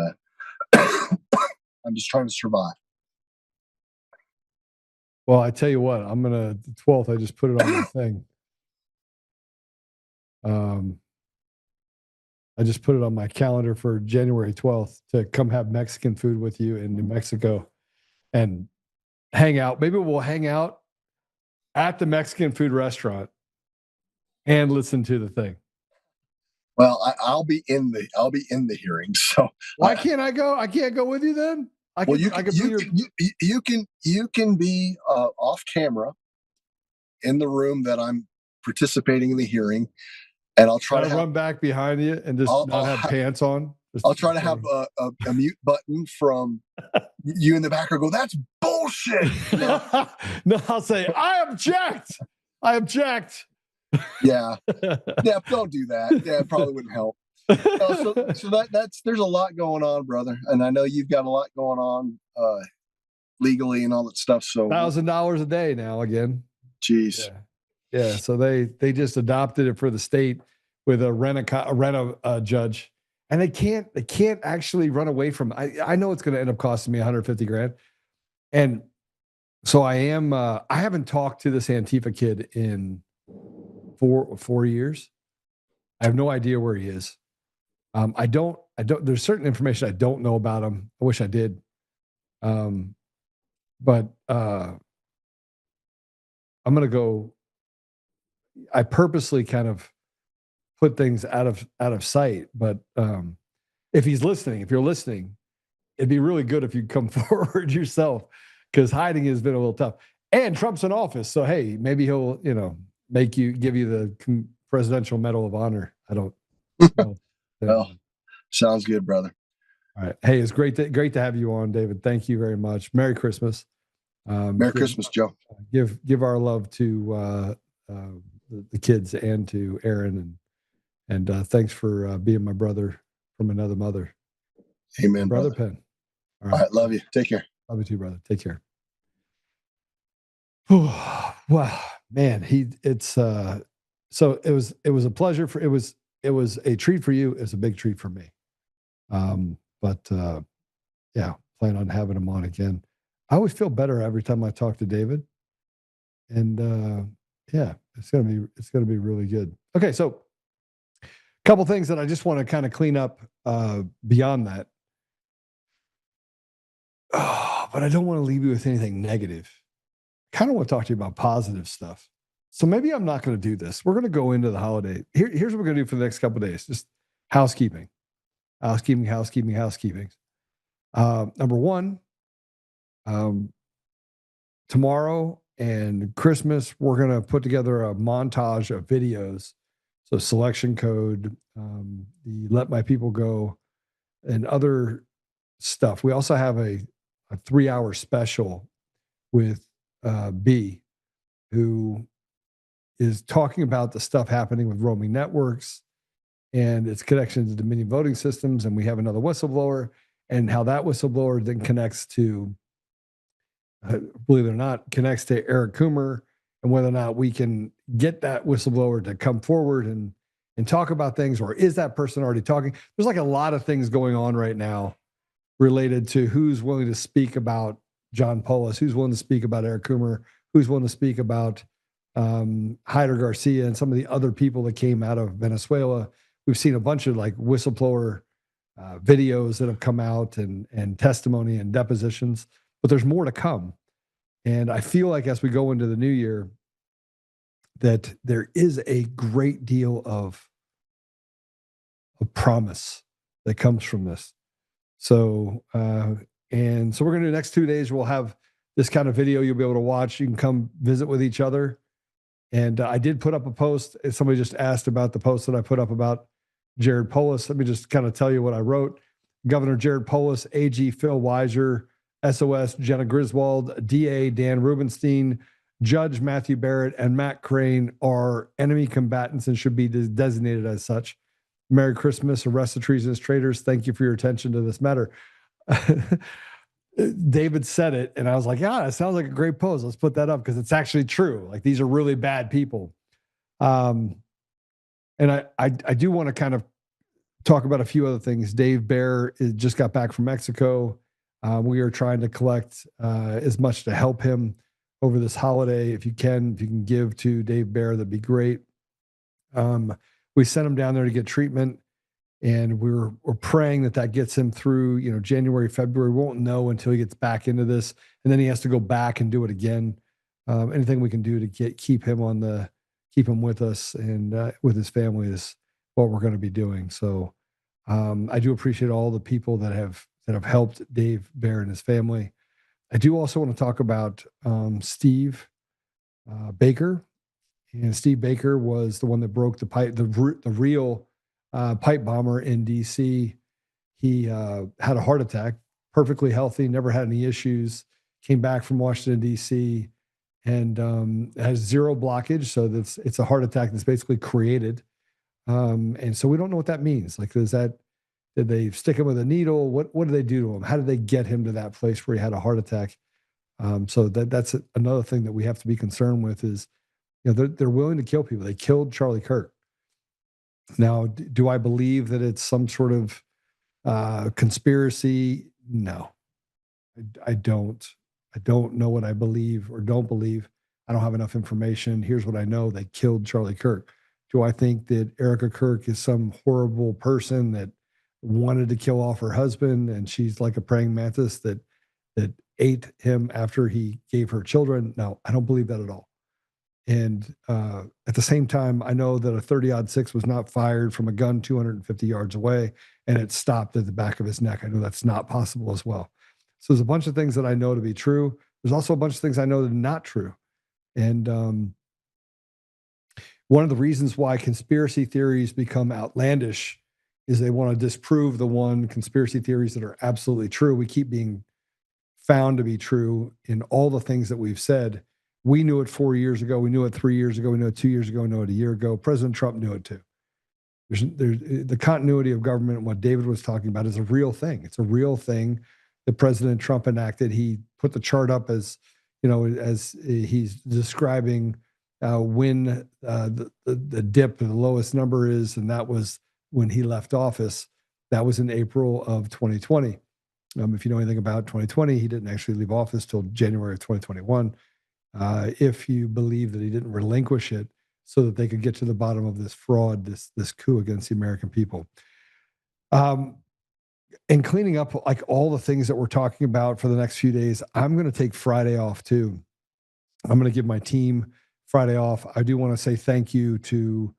[SPEAKER 4] I'm just trying to survive.
[SPEAKER 2] Well, I tell you what, the 12th, I just put it on the thing. I just put it on my calendar for January 12th to come have Mexican food with you in New Mexico and hang out. Maybe we'll hang out at the Mexican food restaurant and listen to the thing.
[SPEAKER 4] Well, I'll be in the hearing. So
[SPEAKER 2] why can't I go? I can't go with you then.
[SPEAKER 4] You can be off camera in the room that I'm participating in the hearing, and I'll try to
[SPEAKER 2] run back behind you and just not have pants on.
[SPEAKER 4] I'll try to have a mute button from you in the back, or go, that's bullshit.
[SPEAKER 2] No, I'll say, I object.
[SPEAKER 4] Yeah. Don't do that. Yeah, it probably wouldn't help. So there's a lot going on, brother, and I know you've got a lot going on legally and all that stuff. So
[SPEAKER 2] $1,000 a day now again.
[SPEAKER 4] Jeez.
[SPEAKER 2] Yeah. So they just adopted it for the state with a rent a judge, and they can't actually run away from. I know it's going to end up costing me $150,000, and so I haven't talked to this Antifa kid in 4 years. I have no idea where he is. I don't, there's certain information I don't know about him. I wish I did. But I'm going to go, I purposely kind of put things out of sight, but if you're listening, it'd be really good if you come forward yourself, because hiding has been a little tough. And Trump's in office, so hey, maybe he'll give you the Presidential Medal of Honor. I don't know.
[SPEAKER 4] Well, sounds good, brother.
[SPEAKER 2] All right. Hey, it's great to have you on, David. Thank you very much. Merry Christmas.
[SPEAKER 4] Merry Christmas, Joe.
[SPEAKER 2] Give our love to the kids and to Aaron, and thanks for being my brother from another mother.
[SPEAKER 4] Amen,
[SPEAKER 2] brother
[SPEAKER 4] brother.
[SPEAKER 2] Penn.
[SPEAKER 4] All right, love you. Take care.
[SPEAKER 2] Love you too, brother. Take care. Wow, man, so it was a pleasure it was a treat for you. It was a big treat for me. But yeah, plan on having him on again. I always feel better every time I talk to David, and yeah, it's gonna be really good. Okay, so a couple things that I just want to kind of clean up beyond that. Oh, but I don't want to leave you with anything negative. I kind of want to talk to you about positive stuff. So maybe I'm not going to do this. We're going to go into the holiday. Here's what we're going to do for the next couple of days. Just housekeeping. Number one, tomorrow and Christmas, we're going to put together a montage of videos. So Selection Code, the Let My People Go, and other stuff. We also have a 3-hour special with B, who is talking about the stuff happening with roaming networks and its connection to Dominion voting systems. And we have another whistleblower, and how that whistleblower then connects to, believe it or not, connects to Eric Coomer, and whether or not we can get that whistleblower to come forward and talk about things, or is that person already talking? There's like a lot of things going on right now related to who's willing to speak about John Polis, who's willing to speak about Eric Coomer, who's willing to speak about Hyder Garcia and some of the other people that came out of Venezuela. We've seen a bunch of like whistleblower videos that have come out and testimony and depositions, but there's more to come. And I feel like as we go into the new year, that there is a great deal of promise that comes from this. So, we're going to do the next 2 days. We'll have this kind of video you'll be able to watch. You can come visit with each other. And I did put up a post. Somebody just asked about the post that I put up about Jared Polis. Let me just kind of tell you what I wrote. Governor Jared Polis, AG Phil Weiser, SOS Jenna Griswold, DA Dan Rubenstein, Judge Matthew Barrett, and Matt Crane are enemy combatants and should be designated as such. Merry Christmas, arrest the treasonous traitors. Thank you for your attention to this matter. David said it, and I was like, yeah, it sounds like a great post. Let's put that up because it's actually true. Like, these are really bad people. And I do want to kind of talk about a few other things. Dave Bear just got back from Mexico. We are trying to collect as much to help him over this holiday. If you can give to Dave Bear, that'd be great. We sent him down there to get treatment, and we're praying that gets him through, January, February. We won't know until he gets back into this, and then he has to go back and do it again. Anything we can do to keep him with us and with his family is what we're going to be doing. So I do appreciate all the people that have helped Dave Bear and his family. I do also want to talk about Steve Baker. And Steve Baker was the one that broke the pipe, the real pipe bomber in D.C. He had a heart attack, perfectly healthy, never had any issues, came back from Washington, D.C., and has zero blockage. So it's a heart attack that's basically created. And so we don't know what that means. Like, did they stick him with a needle? What did they do to him? How did they get him to that place where he had a heart attack? So that's another thing that we have to be concerned with is, they're willing to kill people. They killed Charlie Kirk. Now, do I believe that it's some sort of conspiracy? No, I don't. I don't know what I believe or don't believe. I don't have enough information. Here's what I know. They killed Charlie Kirk. Do I think that Erica Kirk is some horrible person that wanted to kill off her husband and she's like a praying mantis that ate him after he gave her children? No, I don't believe that at all. And at the same time, I know that a 30-06 was not fired from a gun 250 yards away, and it stopped at the back of his neck. I know that's not possible as well. So there's a bunch of things that I know to be true. There's also a bunch of things I know that are not true. And one of the reasons why conspiracy theories become outlandish is they want to disprove the conspiracy theories that are absolutely true. We keep being found to be true in all the things that we've said. We knew it 4 years ago. We knew it 3 years ago. We knew it 2 years ago. We knew it a year ago. President Trump knew it too. There's the continuity of government and what David was talking about is a real thing. It's a real thing that President Trump enacted. He put the chart up as he's describing when the dip, the lowest number is, and that was when he left office. That was in April of 2020. If you know anything about 2020, he didn't actually leave office till January of 2021. If you believe that he didn't relinquish it so that they could get to the bottom of this fraud, this coup against the American people. And cleaning up like all the things that we're talking about for the next few days, I'm going to take Friday off too. I'm going to give my team Friday off. I do want to say thank you to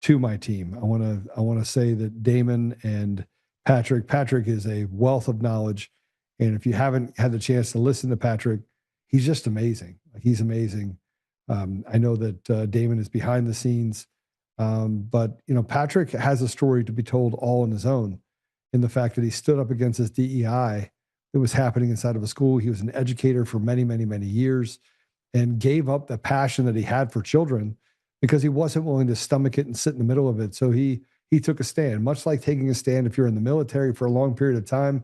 [SPEAKER 2] my team. I want to say that Damon and Patrick is a wealth of knowledge. And if you haven't had the chance to listen to Patrick, he's just amazing. He's amazing. I know that Damon is behind the scenes, but Patrick has a story to be told all on his own, in the fact that he stood up against this DEI that was happening inside of a school. He was an educator for many, many, many years and gave up the passion that he had for children because he wasn't willing to stomach it and sit in the middle of it. So he took a stand, much like taking a stand if you're in the military for a long period of time.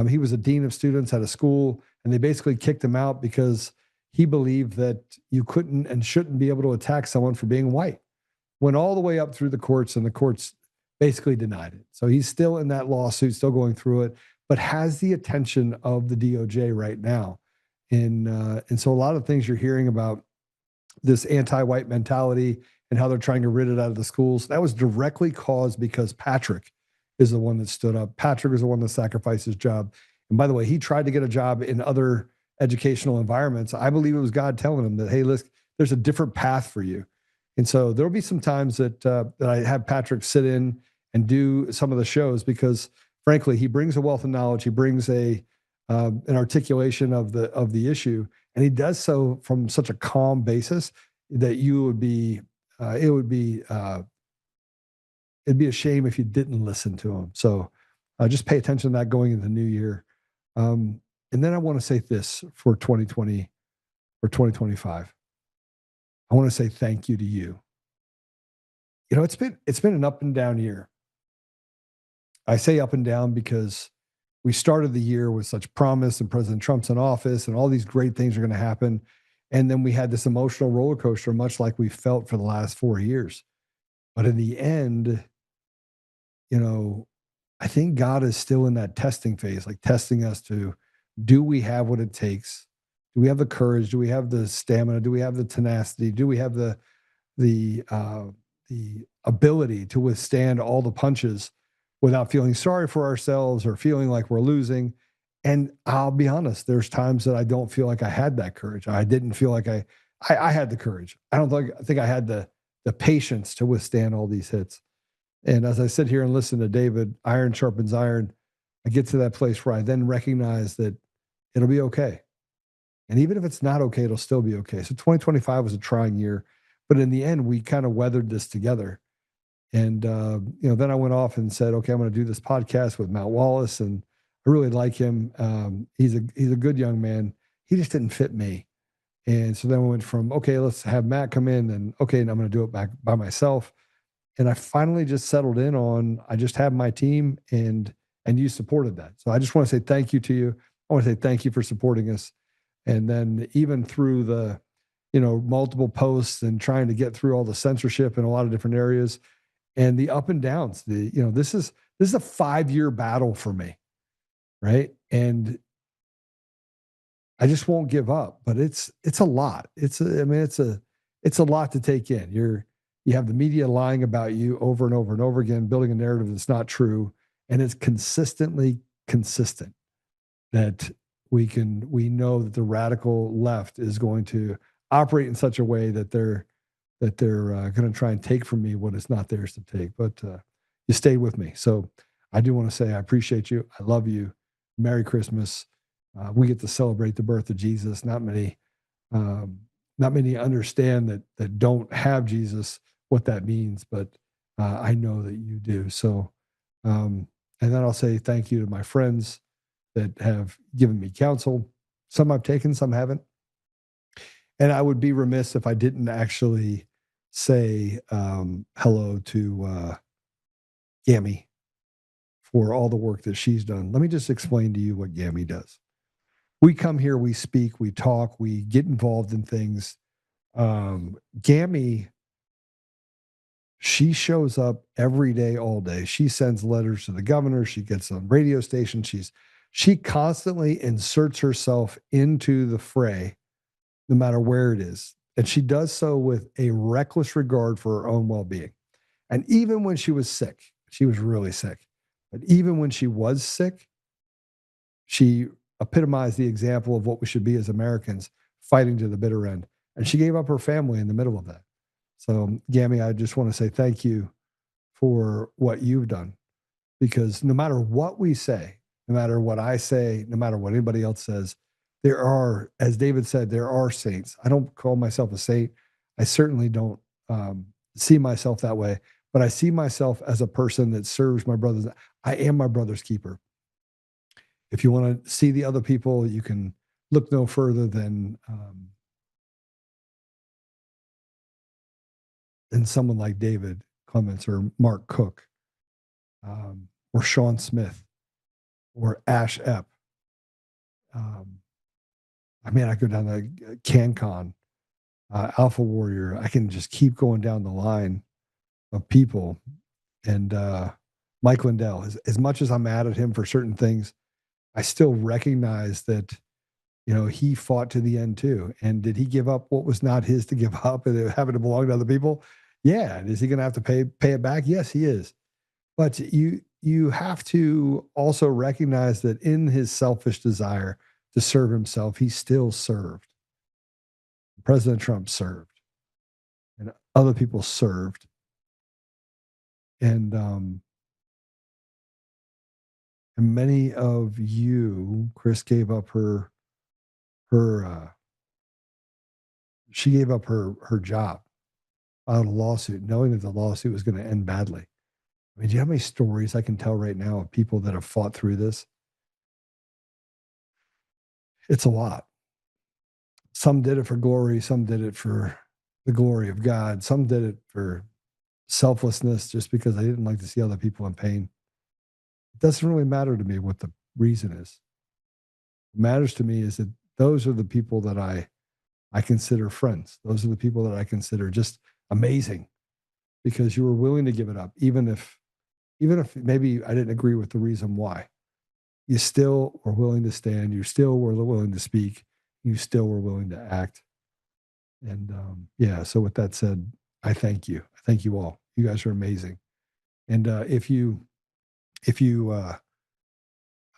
[SPEAKER 2] He was a dean of students at a school, and they basically kicked him out because he believed that you couldn't and shouldn't be able to attack someone for being white. Went all the way up through the courts, and the courts basically denied it. So he's still in that lawsuit, still going through it, but has the attention of the DOJ right now. And so a lot of things you're hearing about this anti-white mentality and how they're trying to rid it out of the schools, that was directly caused because Patrick is the one that stood up. Patrick is the one that sacrificed his job. And by the way, he tried to get a job in other educational environments. I believe it was God telling him that, hey, listen, there's a different path for you. And so there'll be some times that I have Patrick sit in and do some of the shows because, frankly, he brings a wealth of knowledge. He brings an articulation of the issue, and he does so from such a calm basis that it'd be a shame if you didn't listen to him. So just pay attention to that going into the new year. And then I want to say this for 2020 or 2025. I want to say thank you to you. It's been an up and down year. I say up and down because we started the year with such promise and President Trump's in office and all these great things are going to happen. And then we had this emotional roller coaster, much like we felt for the last 4 years. But in the end, I think God is still in that testing phase, like testing us to, do we have what it takes? Do we have the courage? Do we have the stamina? Do we have the tenacity? Do we have the ability to withstand all the punches without feeling sorry for ourselves or feeling like we're losing? And I'll be honest, there's times that I don't feel like I had that courage. I didn't feel like I had the courage. I think I had the patience to withstand all these hits. And as I sit here and listen to David, iron sharpens iron, I get to that place where I then recognize that it'll be okay. And even if it's not okay, it'll still be okay. So 2025 was a trying year, but in the end, we kind of weathered this together. And, then I went off and said, okay, I'm going to do this podcast with Matt Wallace. And I really like him. He's a good young man. He just didn't fit me. And so then we went from, okay, let's have Matt come in, and okay, and I'm going to do it back by myself. And I finally just settled in on, I just have my team, and you supported that. So I just want to say thank you to you. I want to say thank you for supporting us. And then even through the, multiple posts and trying to get through all the censorship in a lot of different areas and the up and downs, this is a 5-year battle for me. Right. And I just won't give up, but it's a lot. It's a lot to take in. You have the media lying about you over and over and over again, building a narrative that's not true. And it's consistently consistent that we know that the radical left is going to operate in such a way that they're going to try and take from me what is not theirs to take. But you stayed with me. So I do want to say I appreciate you. I love you. Merry Christmas. We get to celebrate the birth of Jesus. Not many understand that don't have Jesus, what that means, but I know that you do. So, and then I'll say thank you to my friends that have given me counsel. Some I've taken, some haven't. And I would be remiss if I didn't actually say hello to Gammy for all the work that she's done. Let me just explain to you what Gammy does. We come here, we speak, we talk, we get involved in things. Gammy, she shows up every day, all day. She sends letters to the governor. She gets on radio stations. She constantly inserts herself into the fray, no matter where it is. And she does so with a reckless regard for her own well-being. And even when she was sick, she was really sick. But even when she was sick, she epitomized the example of what we should be as Americans, fighting to the bitter end. And she gave up her family in the middle of that. So, Gammy, I just want to say thank you for what you've done. Because no matter what we say, no matter what I say, no matter what anybody else says, there are, as David said, there are saints. I don't call myself a saint. I certainly don't see myself that way. But I see myself as a person that serves my brothers. I am my brother's keeper. If you want to see the other people, you can look no further than someone like David Clements or Mark Cook or Sean Smith or Ash Epp. I mean, I go down to CanCon, Alpha Warrior. I can just keep going down the line of people. And Mike Lindell, as much as I'm mad at him for certain things, I still recognize that, he fought to the end too. And did he give up what was not his to give up and having to belong to other people? Yeah. And is he going to have to pay it back? Yes, he is. But you have to also recognize that in his selfish desire to serve himself, he still served. President Trump served, and other people served. And many of you, Chris gave up she gave up her job, filed a lawsuit, knowing that the lawsuit was going to end badly. I mean, do you have any stories I can tell right now of people that have fought through this? It's a lot. Some did it for glory. Some did it for the glory of God. Some did it for selflessness, just because they didn't like to see other people in pain. It doesn't really matter to me what the reason is. What matters to me is that those are the people that I consider friends. Those are the people that I consider just amazing, because you were willing to give it up, even if maybe I didn't agree with the reason why. You still were willing to stand. You still were willing to speak. You still were willing to act. And so with that said, I thank you. I thank you all. You guys are amazing. And if you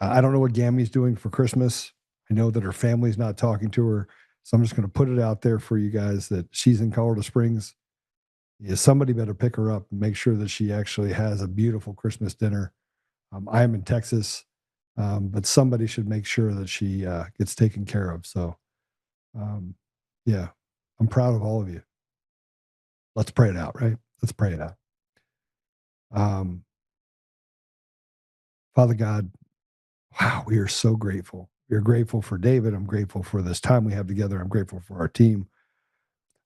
[SPEAKER 2] I don't know what Gammy's doing for Christmas. I know that her family's not talking to her. So I'm just going to put it out there for you guys that she's in Colorado Springs. Yeah, somebody better pick her up and make sure that she actually has a beautiful Christmas dinner. I am in Texas, but somebody should make sure that she gets taken care of. So, I'm proud of all of you. Let's pray it out, right? Let's pray it out. Father God, wow, we are so grateful. We are grateful for David. I'm grateful for this time we have together. I'm grateful for our team.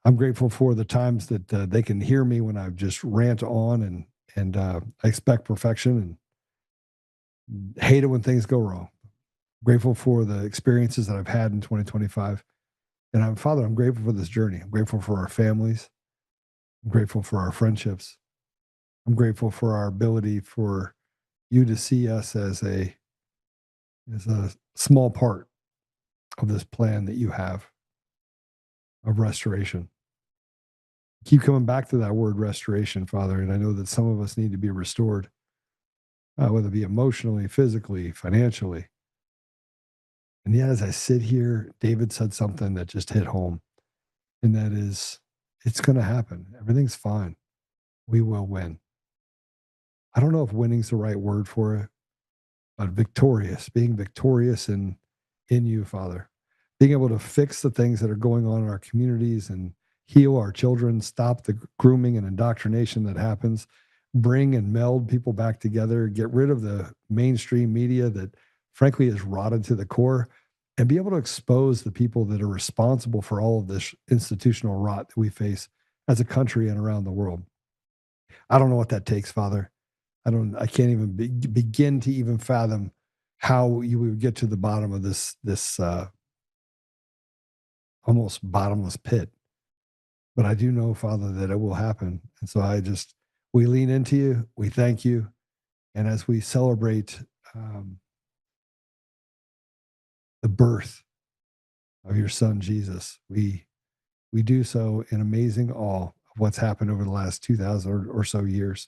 [SPEAKER 2] I'm grateful for the times that they can hear me when I just rant on and I expect perfection and hate it when things go wrong. Grateful for the experiences that I've had in 2025. And Father, I'm grateful for this journey. I'm grateful for our families. I'm grateful for our friendships. I'm grateful for our ability for you to see us as a small part of this plan that you have of restoration. Keep coming back to that word restoration, Father. And I know that some of us need to be restored, whether it be emotionally, physically, financially. And yet, as I sit here, David said something that just hit home. And that is, it's going to happen. Everything's fine. We will win. I don't know if winning's the right word for it, but victorious, being victorious in in you, Father. Being able to fix the things that are going on in our communities and heal our children, stop the grooming and indoctrination that happens, bring and meld people back together, get rid of the mainstream media that frankly is rotted to the core, and be able to expose the people that are responsible for all of this institutional rot that we face as a country and around the world. I don't know what that takes, Father. I can't even begin to even fathom how you would get to the bottom of this almost bottomless pit. But I do know, Father, that it will happen. And so we lean into you. We thank you. And as we celebrate the birth of your son, Jesus, we do so in amazing awe of what's happened over the last 2,000 or so years.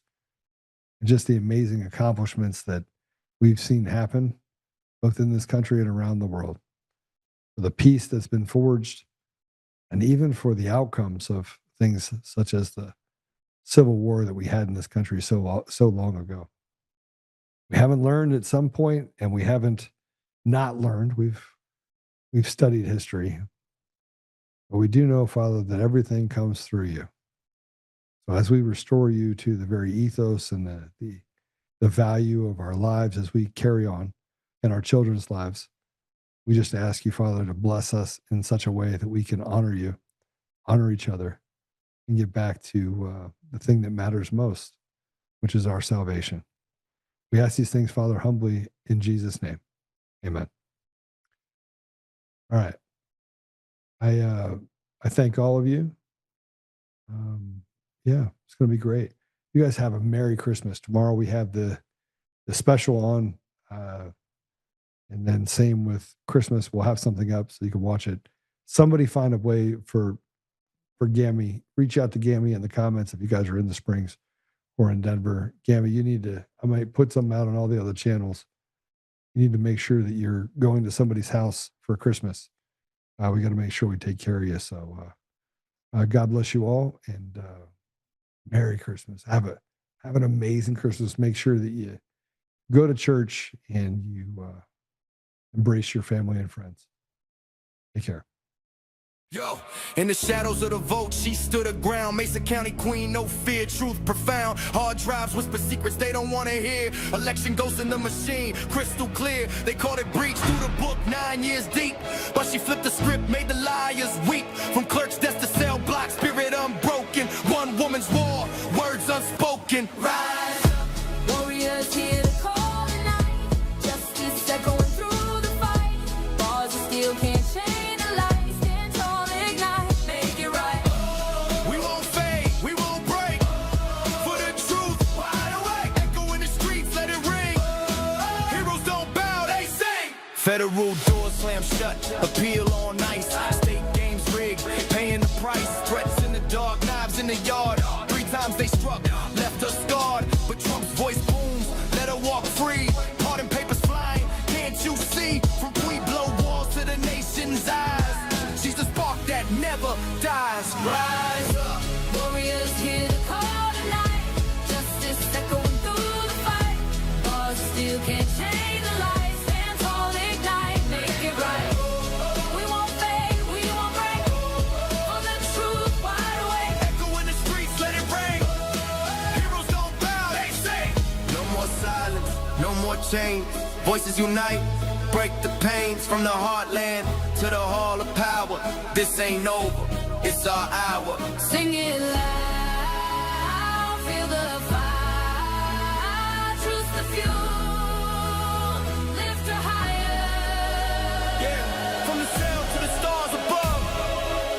[SPEAKER 2] And just the amazing accomplishments that we've seen happen both in this country and around the world. For the peace that's been forged, and even for the outcomes of things such as the civil war that we had in this country so long ago. We haven't learned at some point, and we haven't not learned. We've studied history. But we do know, Father, that everything comes through you. So as we restore you to the very ethos and the value of our lives as we carry on in our children's lives, we just ask you, Father, to bless us in such a way that we can honor you, honor each other, and get back to the thing that matters most, which is our salvation. We ask these things, Father, humbly in Jesus' name. Amen. All right. I thank all of you. Yeah, it's going to be great. You guys have a Merry Christmas. Tomorrow we have the special on, and then same with Christmas. We'll have something up so you can watch it. Somebody find a way for Gammy. Reach out to Gammy in the comments if you guys are in the Springs or in Denver. Gammy, I might put something out on all the other channels. You need to make sure that you're going to somebody's house for Christmas. We got to make sure we take care of you. So God bless you all, and Merry Christmas. Have an amazing Christmas. Make sure that you go to church and you embrace your family and friends. Take care.
[SPEAKER 7] Yo, in the shadows of the vote, she stood her ground. Mesa County queen, no fear, truth profound. Hard drives whisper secrets they don't want to hear. Election goes in the machine, crystal clear. They called it breach through the book, 9 years deep. But she flipped the script, made the liars weep. From clerk's desk to cell block, spirit unbroken. One woman's war, words unspoken. Rise up, warriors here to call the night. Justice echoing through the fight. Bars of steel can't change. Federal doors slam shut, appeal on ice. State games rigged, paying the price. Threats in the dark, knives in the yard. 3 times they struck, left her scarred. But Trump's voice booms, let her walk free. Pardon papers flying, can't you see? From Pueblo walls to the nation's eyes. She's the spark that never dies. Rise up, warriors here to call tonight. Justice echoing through the fight. Bars still can't change the light. Change. Voices unite, break the pains from the heartland to the hall of power. This ain't over, it's our hour. Sing it loud, feel the fire, truth's the fuel, lift her higher. Yeah, from the cell to the stars above,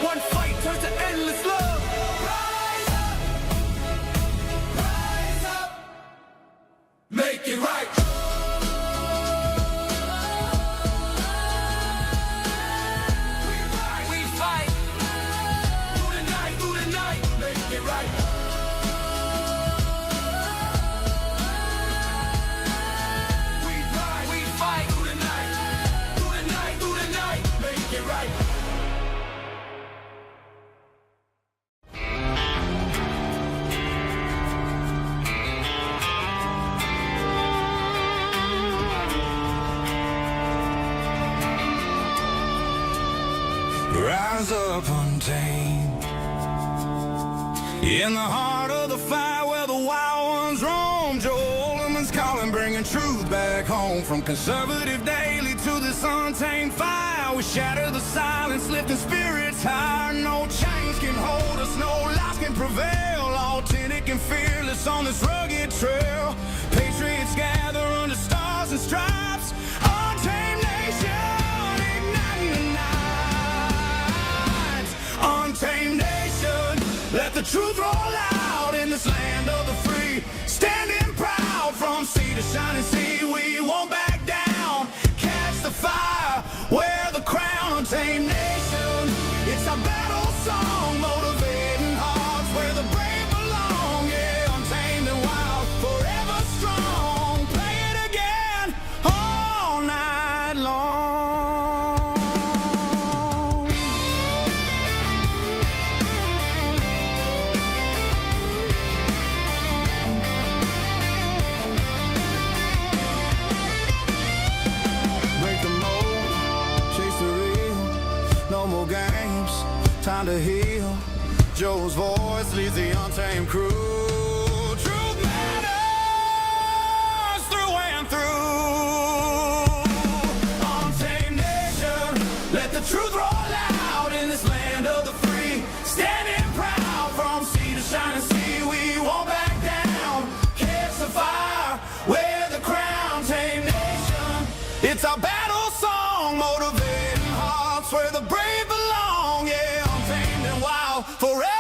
[SPEAKER 7] one fight turns to endless love. Rise up, make it right. In the heart of the fire where the wild ones roam, Joe Oltmann's calling, bringing truth back home. From conservative daily to this untamed fire, we shatter the silence, lifting spirits higher. No chains can hold us, no lies can prevail. Authentic and fearless on this rugged trail. Patriots gather under stars and stripes. Untamed nation, igniting the night. Untamed nation, let the truth roll out in this land of the free. Standing proud from sea to shining sea, we won't back down. Catch the fire, wear the crown. Untamed nation, it's our battle song, motivating hearts where the brave belong. Yeah, untamed and wild, forever strong. Play it again all night long. Break the mold, chase the real. No more games, time to heal. Joe's voice leads the untamed crew. Truth matters through and through. Untamed nation, let the truth roll out in this land of the free. Standing proud from sea to shining sea, we won't back down. Catch the fire, wear the crown. Tame nation, it's our battle song, motivating hearts where the brave belong. Yeah, untamed and wild, forever